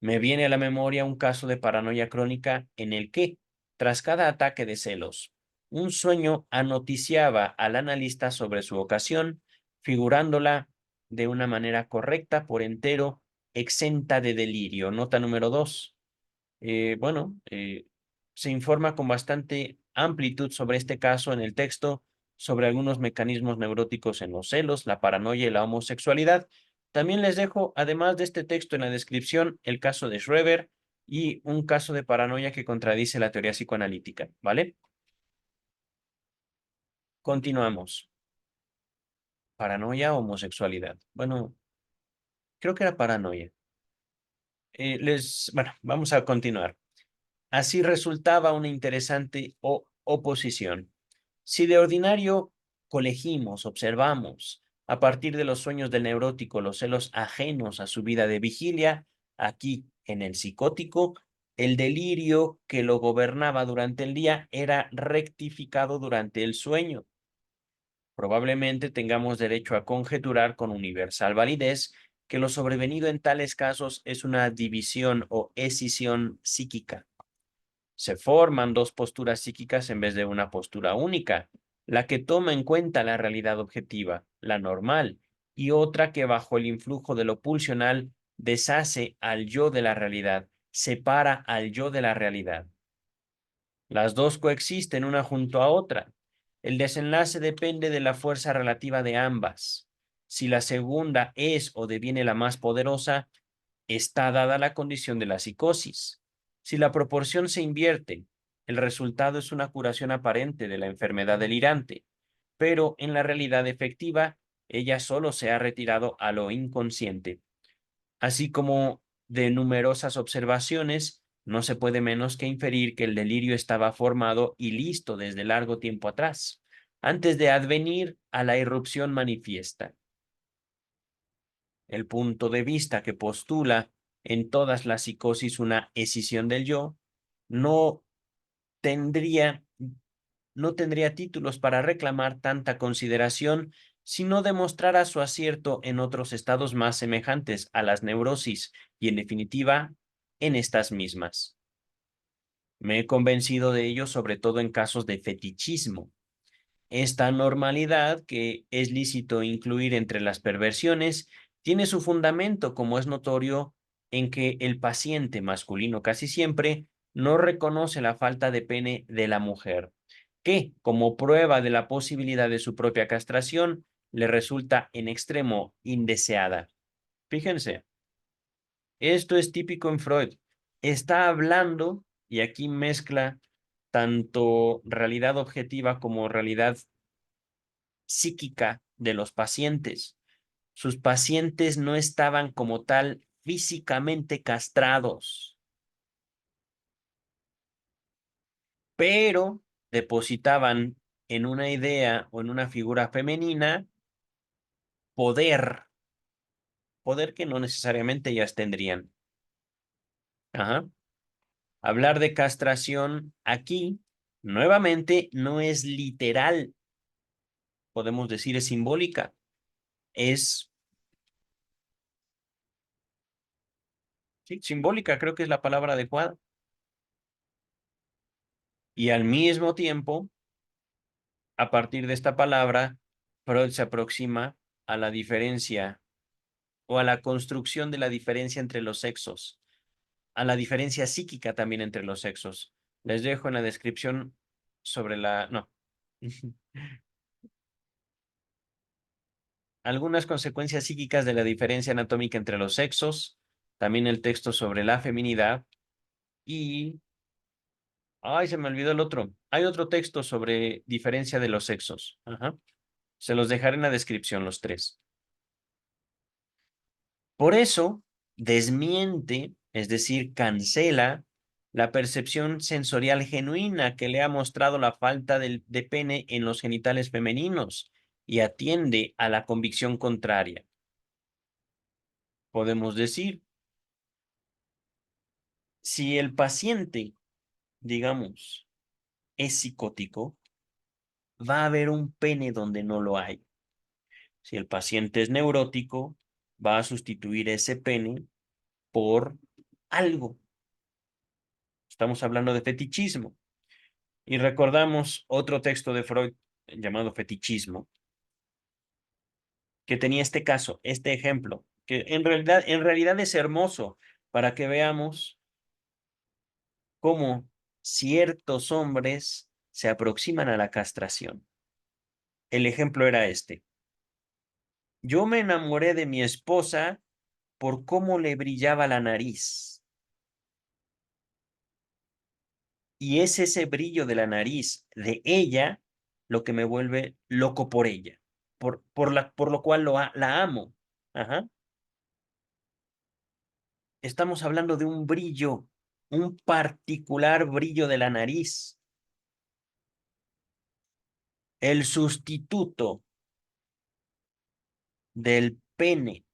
Me viene a la memoria un caso de paranoia crónica en el que, tras cada ataque de celos, un sueño anoticiaba al analista sobre su ocasión, figurándola de una manera correcta por entero, exenta de delirio. Nota número 2. Bueno, se informa con bastante amplitud sobre este caso en el texto, sobre algunos mecanismos neuróticos en los celos, la paranoia y la homosexualidad. También les dejo, además de este texto en la descripción, el caso de Schreber y un caso de paranoia que contradice la teoría psicoanalítica, ¿vale? Continuamos. Paranoia, homosexualidad. Bueno, creo que era paranoia. Bueno, vamos a continuar. Así resultaba una interesante oposición. Si de ordinario colegimos, observamos, a partir de los sueños del neurótico, los celos ajenos a su vida de vigilia, aquí en el psicótico, el delirio que lo gobernaba durante el día era rectificado durante el sueño. Probablemente tengamos derecho a conjeturar con universal validez que lo sobrevenido en tales casos es una división o escisión psíquica. Se forman dos posturas psíquicas en vez de una postura única, la que toma en cuenta la realidad objetiva, la normal, y otra que bajo el influjo de lo pulsional deshace al yo de la realidad, separa al yo de la realidad. Las dos coexisten una junto a otra. El desenlace depende de la fuerza relativa de ambas. Si la segunda es o deviene la más poderosa, está dada la condición de la psicosis. Si la proporción se invierte, el resultado es una curación aparente de la enfermedad delirante, pero en la realidad efectiva, ella solo se ha retirado a lo inconsciente. Así como de numerosas observaciones, no se puede menos que inferir que el delirio estaba formado y listo desde largo tiempo atrás, antes de advenir a la irrupción manifiesta. El punto de vista que postula en todas las psicosis una escisión del yo no tendría, no tendría títulos para reclamar tanta consideración si no demostrara su acierto en otros estados más semejantes a las neurosis y, en definitiva, en estas mismas. Me he convencido de ello sobre todo en casos de fetichismo. Esta normalidad, que es lícito incluir entre las perversiones, tiene su fundamento, como es notorio, en que el paciente masculino casi siempre no reconoce la falta de pene de la mujer, que, como prueba de la posibilidad de su propia castración, le resulta en extremo indeseada. Fíjense, esto es típico en Freud. Está hablando, y aquí mezcla tanto realidad objetiva como realidad psíquica de los pacientes. Sus pacientes no estaban como tal físicamente castrados, pero depositaban en una idea o en una figura femenina poder, poder que no necesariamente ellas tendrían. Ajá. Hablar de castración aquí, nuevamente, no es literal, podemos decir es simbólica, es sí, simbólica, creo que es la palabra adecuada. Y al mismo tiempo, a partir de esta palabra, Freud se aproxima a la diferencia o a la construcción de la diferencia entre los sexos, a la diferencia psíquica también entre los sexos. Les dejo en la descripción sobre la... No. Algunas consecuencias psíquicas de la diferencia anatómica entre los sexos, también el texto sobre la feminidad y... Ay, se me olvidó el otro. Hay otro texto sobre diferencia de los sexos. Ajá. Se los dejaré en la descripción los tres. Por eso, desmiente, es decir, cancela la percepción sensorial genuina que le ha mostrado la falta de pene en los genitales femeninos y atiende a la convicción contraria. Podemos decir, si el paciente, digamos, es psicótico, va a haber un pene donde no lo hay. Si el paciente es neurótico, va a sustituir ese pene por algo. Estamos hablando de fetichismo. Y recordamos otro texto de Freud llamado Fetichismo, que tenía este caso, este ejemplo, que en realidad es hermoso para que veamos cómo ciertos hombres se aproximan a la castración. El ejemplo era este. Yo me enamoré de mi esposa por cómo le brillaba la nariz. Y es ese brillo de la nariz de ella lo que me vuelve loco por ella, por lo cual la amo. Ajá. Estamos hablando de un brillo, un particular brillo de la nariz. El sustituto del pene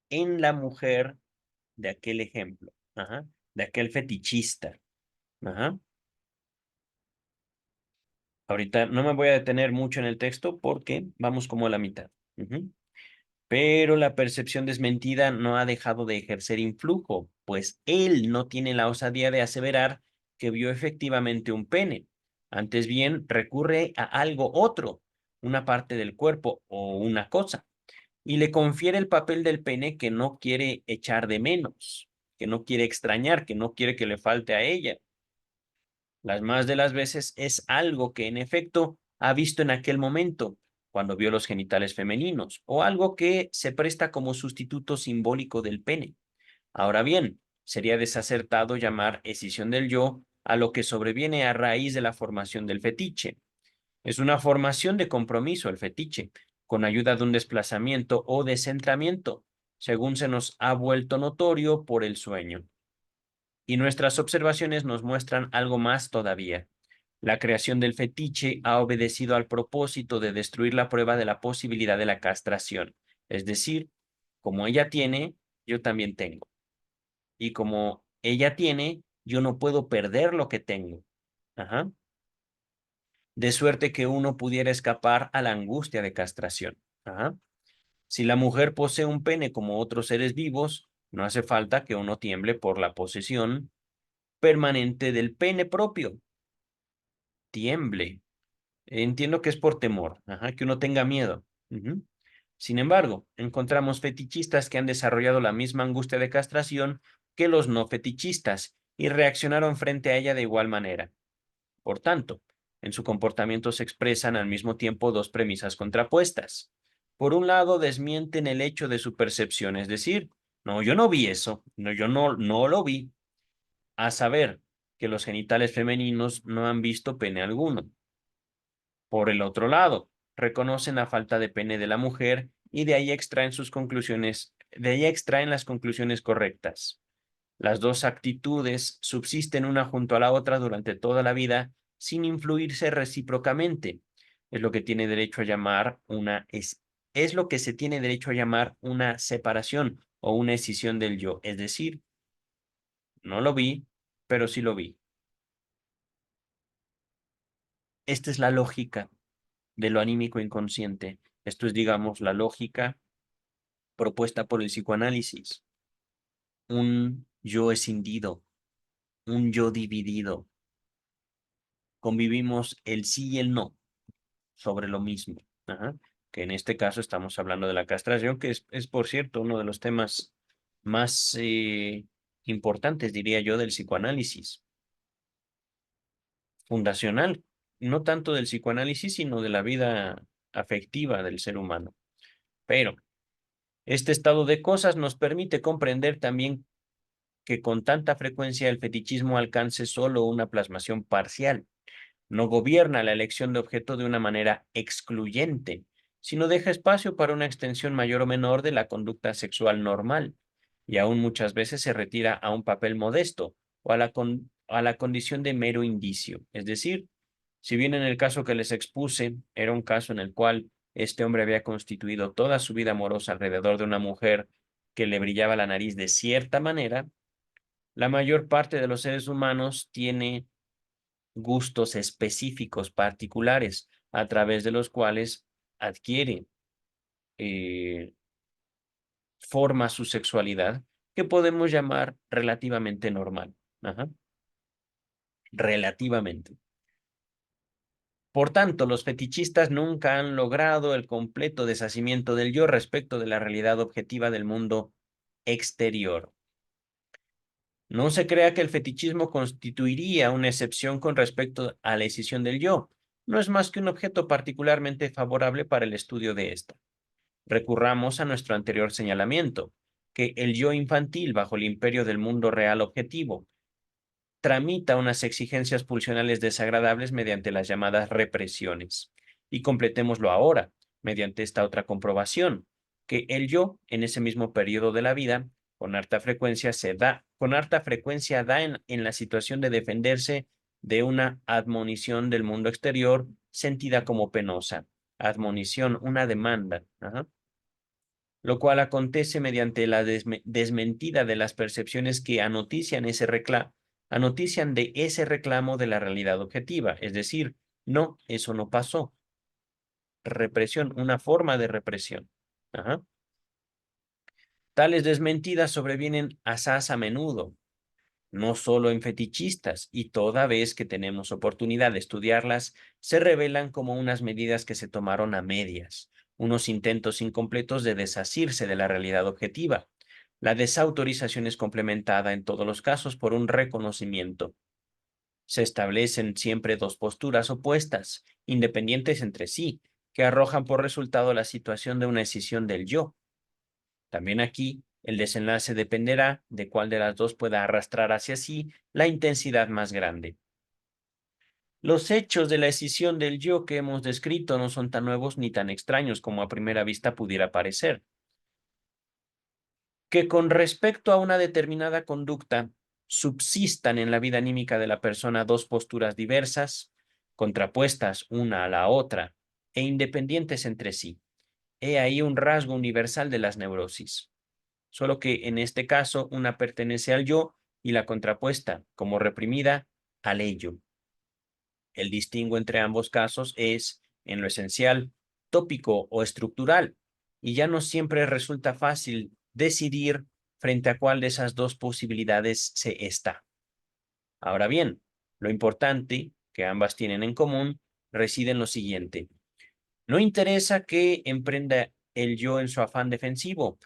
en la mujer de aquel ejemplo, ajá, de aquel fetichista. Ajá. Ahorita no me voy a detener mucho en el texto porque vamos como a la mitad. Ujú. Pero la percepción desmentida no ha dejado de ejercer influjo, pues él no tiene la osadía de aseverar que vio efectivamente un pene. Antes bien, recurre a algo otro, una parte del cuerpo o una cosa, y le confiere el papel del pene que no quiere echar de menos, que no quiere extrañar, que no quiere que le falte a ella. Las más de las veces es algo que en efecto ha visto en aquel momento, cuando vio los genitales femeninos, o algo que se presta como sustituto simbólico del pene. Ahora bien, sería desacertado llamar escisión del yo a lo que sobreviene a raíz de la formación del fetiche. Es una formación de compromiso el fetiche, con ayuda de un desplazamiento o descentramiento, según se nos ha vuelto notorio por el sueño. Y nuestras observaciones nos muestran algo más todavía. La creación del fetiche ha obedecido al propósito de destruir la prueba de la posibilidad de la castración. Es decir, como ella tiene, yo también tengo. Y como ella tiene, yo no puedo perder lo que tengo. Ajá. De suerte que uno pudiera escapar a la angustia de castración. Ajá. Si la mujer posee un pene como otros seres vivos, no hace falta que uno tiemble por la posesión permanente del pene propio. Tiemble. Entiendo que es por temor, ajá, que uno tenga miedo. Ujú. Sin embargo, encontramos fetichistas que han desarrollado la misma angustia de castración que los no fetichistas y reaccionaron frente a ella de igual manera. Por tanto, en su comportamiento se expresan al mismo tiempo dos premisas contrapuestas. Por un lado, desmienten el hecho de su percepción, es decir, no, yo no vi eso, no, yo no lo vi, a saber que los genitales femeninos no han visto pene alguno. Por el otro lado, reconocen la falta de pene de la mujer y de ahí extraen sus conclusiones, de ahí extraen las conclusiones correctas. Las dos actitudes subsisten una junto a la otra durante toda la vida sin influirse recíprocamente. Es lo que tiene derecho a llamar es lo que se tiene derecho a llamar una separación o una escisión del yo. Es decir, no lo vi, pero sí lo vi. Esta es la lógica de lo anímico inconsciente. Esto es, digamos, la lógica propuesta por el psicoanálisis. Un yo escindido, un yo dividido. Convivimos el sí y el no sobre lo mismo. Ajá. Que en este caso estamos hablando de la castración, que es por cierto, uno de los temas más importantes, diría yo, del psicoanálisis. Fundacional, no tanto del psicoanálisis, sino de la vida afectiva del ser humano. Pero este estado de cosas nos permite comprender también que con tanta frecuencia el fetichismo alcance solo una plasmación parcial. No gobierna la elección de objeto de una manera excluyente, sino deja espacio para una extensión mayor o menor de la conducta sexual normal, y aún muchas veces se retira a un papel modesto o a la condición de mero indicio. Es decir, si bien en el caso que les expuse era un caso en el cual este hombre había constituido toda su vida amorosa alrededor de una mujer que le brillaba la nariz de cierta manera, la mayor parte de los seres humanos tiene gustos específicos particulares a través de los cuales adquiere eh, forma su sexualidad que podemos llamar relativamente normal. Ajá. Relativamente. Por tanto, los fetichistas nunca han logrado el completo deshacimiento del yo respecto de la realidad objetiva del mundo exterior. No se crea que el fetichismo constituiría una excepción con respecto a la decisión del yo. No es más que un objeto particularmente favorable para el estudio de esta. Recurramos a nuestro anterior señalamiento, que el yo infantil bajo el imperio del mundo real objetivo tramita unas exigencias pulsionales desagradables mediante las llamadas represiones. Y completémoslo ahora, mediante esta otra comprobación, que el yo, en ese mismo periodo de la vida, con harta frecuencia da en la situación de defenderse de una admonición del mundo exterior sentida como penosa. Admonición, una demanda. Ajá. Lo cual acontece mediante la desmentida de las percepciones que anotician de ese reclamo de la realidad objetiva, es decir, no, eso no pasó. Represión, una forma de represión. Ajá. Tales desmentidas sobrevienen asaz a menudo, no solo en fetichistas, y toda vez que tenemos oportunidad de estudiarlas, se revelan como unas medidas que se tomaron a medias, unos intentos incompletos de desasirse de la realidad objetiva. La desautorización es complementada en todos los casos por un reconocimiento. Se establecen siempre dos posturas opuestas, independientes entre sí, que arrojan por resultado la situación de una escisión del yo. También aquí, el desenlace dependerá de cuál de las dos pueda arrastrar hacia sí la intensidad más grande. Los hechos de la escisión del yo que hemos descrito no son tan nuevos ni tan extraños como a primera vista pudiera parecer. Que con respecto a una determinada conducta subsistan en la vida anímica de la persona dos posturas diversas, contrapuestas una a la otra e independientes entre sí. He ahí un rasgo universal de las neurosis. Solo que en este caso una pertenece al yo y la contrapuesta, como reprimida, al ello. El distingo entre ambos casos es, en lo esencial, tópico o estructural, y ya no siempre resulta fácil decidir frente a cuál de esas dos posibilidades se está. Ahora bien, lo importante que ambas tienen en común reside en lo siguiente. No interesa que emprenda el yo en su afán defensivo,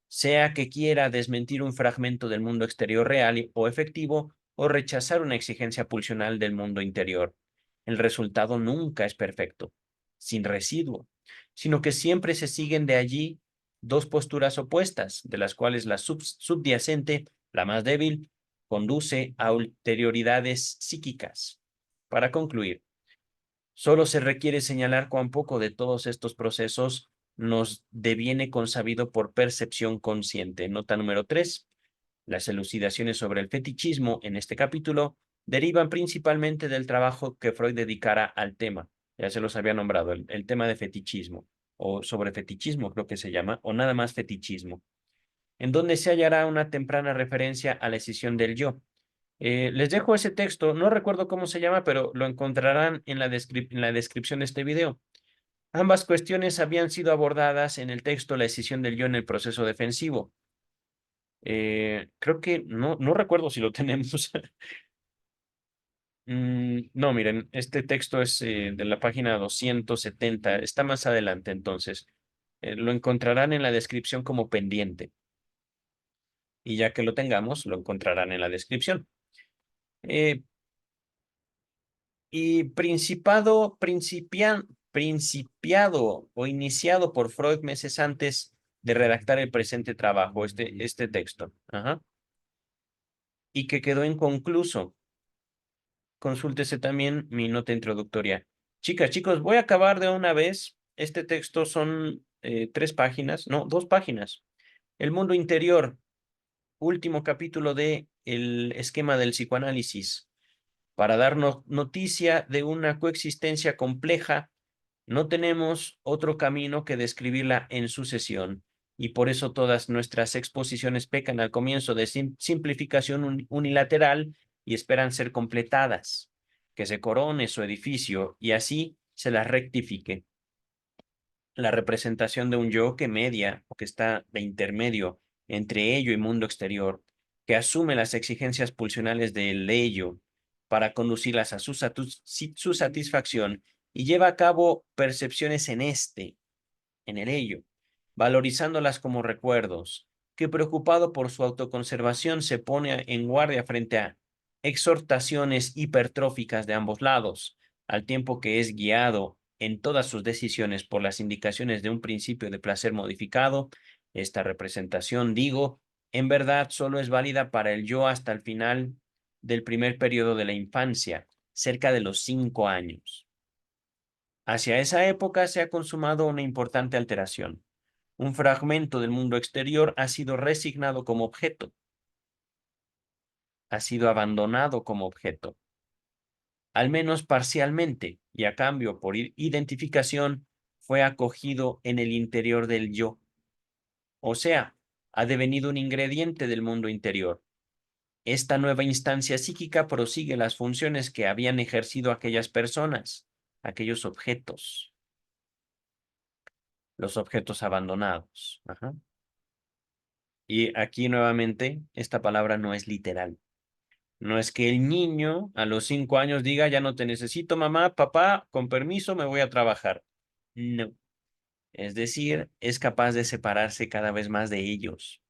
sea que quiera desmentir un fragmento del mundo exterior real o efectivo o rechazar una exigencia pulsional del mundo interior. El resultado nunca es perfecto, sin residuo, sino que siempre se siguen de allí dos posturas opuestas, de las cuales la subyacente, la más débil, conduce a ulterioridades psíquicas. Para concluir, solo se requiere señalar cuán poco de todos estos procesos nos deviene consabido por percepción consciente. Nota número 3. Las elucidaciones sobre el fetichismo en este capítulo derivan principalmente del trabajo que Freud dedicara al tema. Ya se los había nombrado, el tema de fetichismo, o sobre fetichismo creo que se llama, o nada más fetichismo, en donde se hallará una temprana referencia a la escisión del yo. Les dejo ese texto, no recuerdo cómo se llama, pero lo encontrarán en la descripción de este video. Ambas cuestiones habían sido abordadas en el texto La escisión del yo en el proceso defensivo. Creo que no recuerdo si lo tenemos. No, miren, este texto es de la página 270, está más adelante entonces. Lo encontrarán en la descripción como pendiente. Y ya que lo tengamos, lo encontrarán en la descripción. Eh, y principiado o iniciado por Freud meses antes de redactar el presente trabajo, este texto. Ajá. Y que quedó inconcluso. Consúltese también mi nota introductoria. Chicas, chicos, voy a acabar de una vez. Este texto son 3 páginas, no, 2 páginas. El mundo interior, último capítulo de el esquema del psicoanálisis, para darnos noticia de una coexistencia compleja. No tenemos otro camino que describirla en sucesión, y por eso todas nuestras exposiciones pecan al comienzo de simplificación unilateral y esperan ser completadas, que se corone su edificio y así se las rectifique. la representación de un yo que media o que está de intermedio entre ello y mundo exterior, que asume las exigencias pulsionales del ello para conducirlas a su satisfacción y lleva a cabo percepciones en el ello, valorizándolas como recuerdos, que preocupado por su autoconservación se pone en guardia frente a exhortaciones hipertróficas de ambos lados, al tiempo que es guiado en todas sus decisiones por las indicaciones de un principio de placer modificado. Esta representación, digo, en verdad solo es válida para el yo hasta el final del primer periodo de la infancia, cerca de los 5 años. Hacia esa época se ha consumado una importante alteración. Un fragmento del mundo exterior ha sido resignado como objeto, ha sido abandonado como objeto, al menos parcialmente, y a cambio, por identificación, fue acogido en el interior del yo. O sea, ha devenido un ingrediente del mundo interior. Esta nueva instancia psíquica prosigue las funciones que habían ejercido aquellas personas, aquellos objetos, los objetos abandonados. Ajá. Y aquí nuevamente, esta palabra no es literal. No es que el niño a los 5 años diga, ya no te necesito, mamá, papá, con permiso, me voy a trabajar. No. Es decir, es capaz de separarse cada vez más de ellos,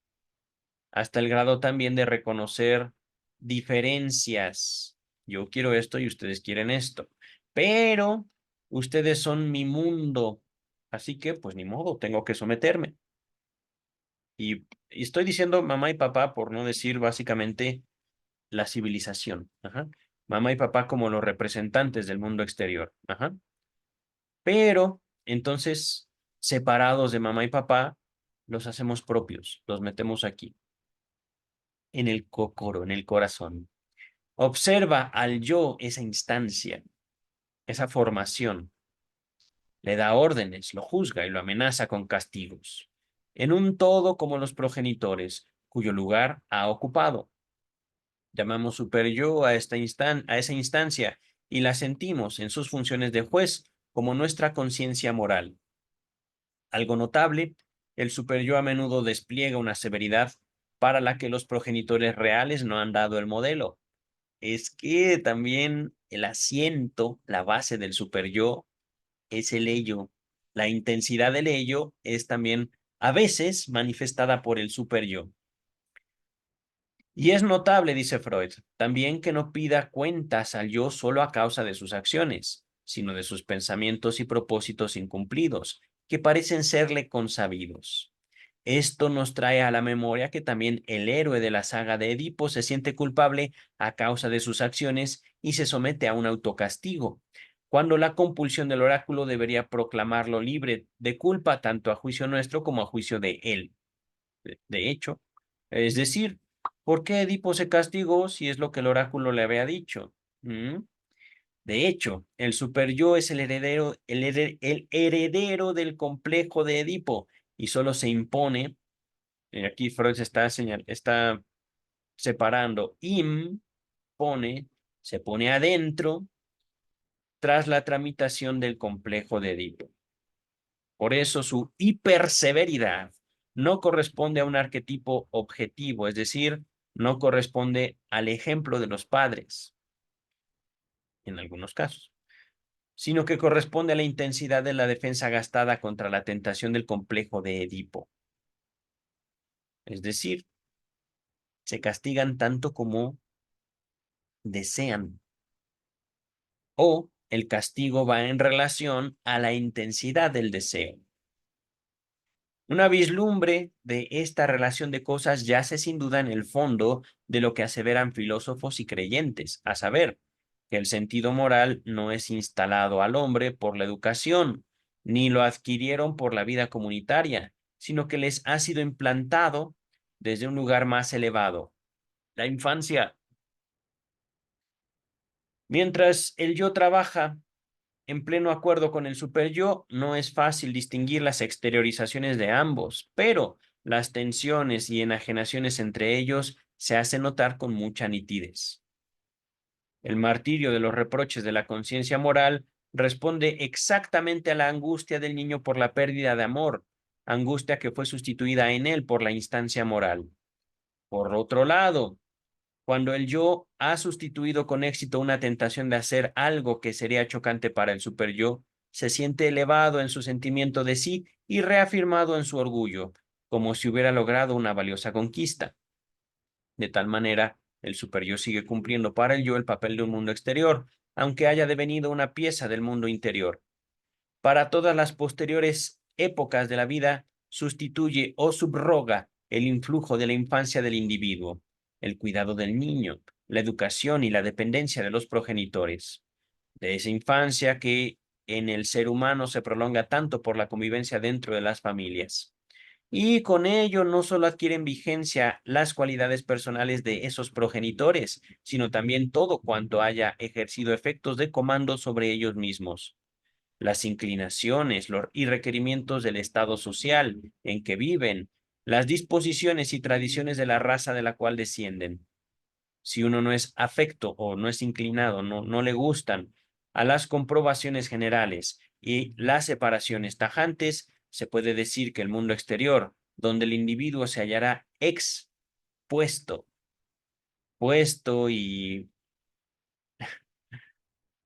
hasta el grado también de reconocer diferencias. Yo quiero esto y ustedes quieren esto, pero ustedes son mi mundo, así que pues ni modo, tengo que someterme. Y estoy diciendo mamá y papá por no decir básicamente la civilización. Ajá. Mamá y papá como los representantes del mundo exterior. Ajá. Pero entonces, separados de mamá y papá, los hacemos propios, los metemos aquí, en el cocoro, en el corazón. Observa al yo esa instancia, esa formación, le da órdenes, lo juzga y lo amenaza con castigos, en un todo como los progenitores, cuyo lugar ha ocupado. Llamamos super yo a esa instancia y la sentimos en sus funciones de juez como nuestra conciencia moral. Algo notable, el super yo a menudo despliega una severidad para la que los progenitores reales no han dado el modelo. Es que también el asiento, la base del super yo, es el ello. La intensidad del ello es también a veces manifestada por el super yo. Y es notable, dice Freud, también que no pida cuentas al yo solo a causa de sus acciones, sino de sus pensamientos y propósitos incumplidos, que parecen serle consabidos. Esto nos trae a la memoria que también el héroe de la saga de Edipo se siente culpable a causa de sus acciones y se somete a un autocastigo, cuando la compulsión del oráculo debería proclamarlo libre de culpa tanto a juicio nuestro como a juicio de él. De hecho, es decir, ¿por qué Edipo se castigó si es lo que el oráculo le había dicho? ¿Mm? De hecho, el superyo es el heredero del complejo de Edipo y solo se impone, aquí Freud está separando, impone, se pone adentro tras la tramitación del complejo de Edipo. Por eso su hiperseveridad no corresponde a un arquetipo objetivo, es decir, no corresponde al ejemplo de los padres, en algunos casos, sino que corresponde a la intensidad de la defensa gastada contra la tentación del complejo de Edipo. Es decir, se castigan tanto como desean, o el castigo va en relación a la intensidad del deseo. Una vislumbre de esta relación de cosas yace sin duda en el fondo de lo que aseveran filósofos y creyentes, a saber, que el sentido moral no es instalado al hombre por la educación, ni lo adquirieron por la vida comunitaria, sino que les ha sido implantado desde un lugar más elevado, la infancia. Mientras el yo trabaja en pleno acuerdo con el superyo, no es fácil distinguir las exteriorizaciones de ambos, pero las tensiones y enajenaciones entre ellos se hacen notar con mucha nitidez. El martirio de los reproches de la conciencia moral responde exactamente a la angustia del niño por la pérdida de amor, angustia que fue sustituida en él por la instancia moral. Por otro lado, cuando el yo ha sustituido con éxito una tentación de hacer algo que sería chocante para el superyo, se siente elevado en su sentimiento de sí y reafirmado en su orgullo, como si hubiera logrado una valiosa conquista. De tal manera, el superyo sigue cumpliendo para el yo el papel de un mundo exterior, aunque haya devenido una pieza del mundo interior. Para todas las posteriores épocas de la vida, sustituye o subroga el influjo de la infancia del individuo, el cuidado del niño, la educación y la dependencia de los progenitores. De esa infancia que en el ser humano se prolonga tanto por la convivencia dentro de las familias. Y con ello no solo adquieren vigencia las cualidades personales de esos progenitores, sino también todo cuanto haya ejercido efectos de comando sobre ellos mismos. Las inclinaciones y requerimientos del estado social en que viven, las disposiciones y tradiciones de la raza de la cual descienden. Si uno no es afecto o no es inclinado, no le gustan a las comprobaciones generales y las separaciones tajantes, se puede decir que el mundo exterior, donde el individuo se hallará expuesto, puesto y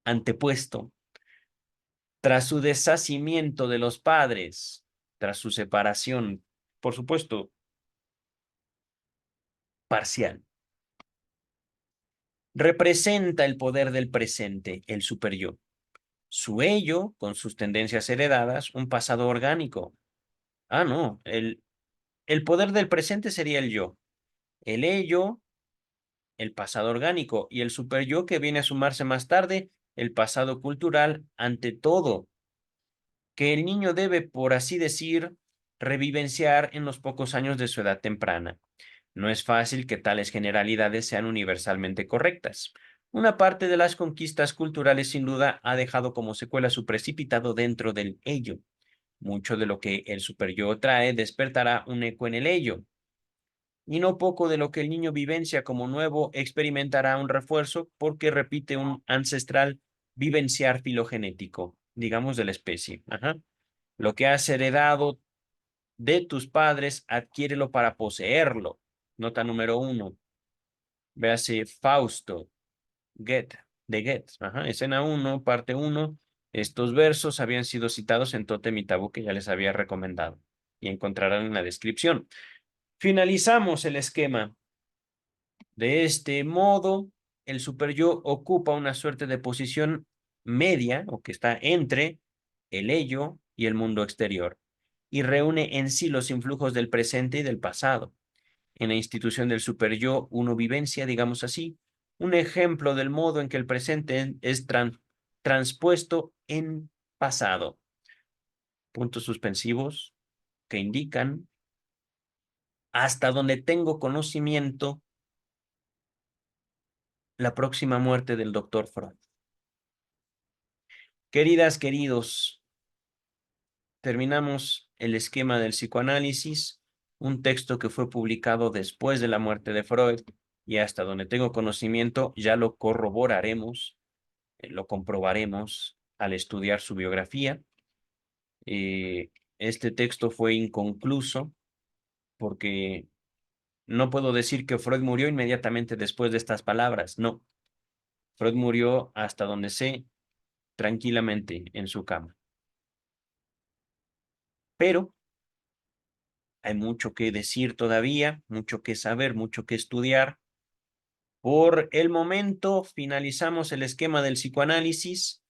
antepuesto, tras su deshacimiento de los padres, tras su separación, por supuesto, parcial, representa el poder del presente, el superyo. Su ello, con sus tendencias heredadas, un pasado orgánico. Ah, no, el poder del presente sería el yo. El ello, el pasado orgánico. Y el superyo que viene a sumarse más tarde, el pasado cultural, ante todo, que el niño debe, por así decir, revivenciar en los pocos años de su edad temprana. No es fácil que tales generalidades sean universalmente correctas. Una parte de las conquistas culturales sin duda ha dejado como secuela su precipitado dentro del ello. Mucho de lo que el superyo trae despertará un eco en el ello. Y no poco de lo que el niño vivencia como nuevo experimentará un refuerzo porque repite un ancestral vivenciar filogenético, digamos de la especie. Ajá. Lo que has heredado de tus padres, adquiérelo para poseerlo. Nota número 1. Véase Fausto, Goethe, de Goethe. Ajá. Escena 1, parte 1. Estos versos habían sido citados en Tótem y Tabú, que ya les había recomendado. Y encontrarán en la descripción. Finalizamos el esquema. De este modo, el superyo ocupa una suerte de posición media, o que está entre el ello y el mundo exterior, y reúne en sí los influjos del presente y del pasado. En la institución del superyo, uno vivencia, digamos así, un ejemplo del modo en que el presente es transpuesto en pasado. Puntos suspensivos que indican hasta donde tengo conocimiento la próxima muerte del doctor Freud. Queridas, queridos, terminamos el esquema del psicoanálisis, un texto que fue publicado después de la muerte de Freud y hasta donde tengo conocimiento ya lo corroboraremos, lo comprobaremos al estudiar su biografía. Este texto fue inconcluso porque no puedo decir que Freud murió inmediatamente después de estas palabras, no. Freud murió hasta donde sé, tranquilamente en su cama. Pero hay mucho que decir todavía, mucho que saber, mucho que estudiar. Por el momento, finalizamos el esquema del psicoanálisis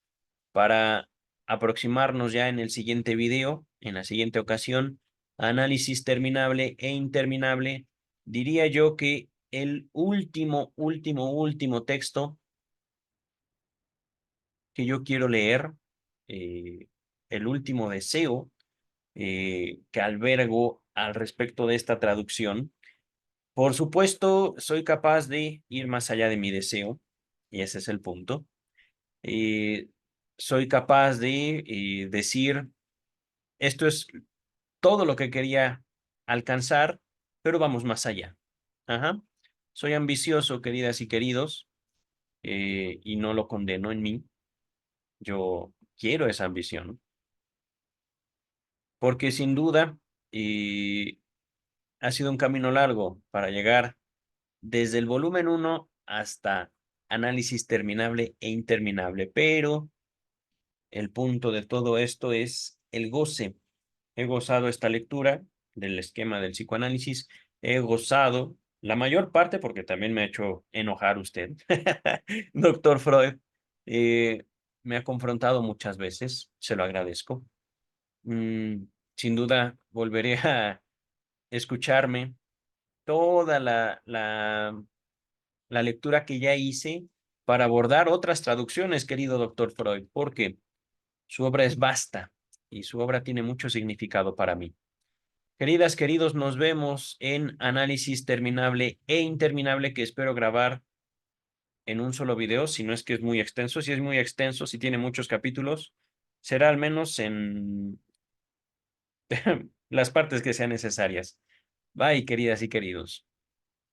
para aproximarnos ya en el siguiente video, en la siguiente ocasión, análisis terminable e interminable. Diría yo que el último texto que yo quiero leer, el último deseo que albergo al respecto de esta traducción. Por supuesto, soy capaz de ir más allá de mi deseo, y ese es el punto. Eh, Soy capaz de decir, esto es todo lo que quería alcanzar, pero vamos más allá. Ajá. Soy ambicioso, queridas y queridos, y no lo condeno en mí. Yo quiero esa ambición, porque sin duda y ha sido un camino largo para llegar desde el volumen uno hasta análisis terminable e interminable, pero el punto de todo esto es el goce. He gozado esta lectura del esquema del psicoanálisis, he gozado la mayor parte, porque también me ha hecho enojar usted, doctor Freud. eh, Me ha confrontado muchas veces, se lo agradezco. Mm, Sin duda volveré a escucharme toda la lectura que ya hice para abordar otras traducciones, querido doctor Freud, porque su obra es vasta y su obra tiene mucho significado para mí. Queridas, queridos, nos vemos en análisis terminable e interminable que espero grabar en un solo video, si no es que es muy extenso. Si es muy extenso, si tiene muchos capítulos, será al menos en las partes que sean necesarias. Bye, queridas y queridos.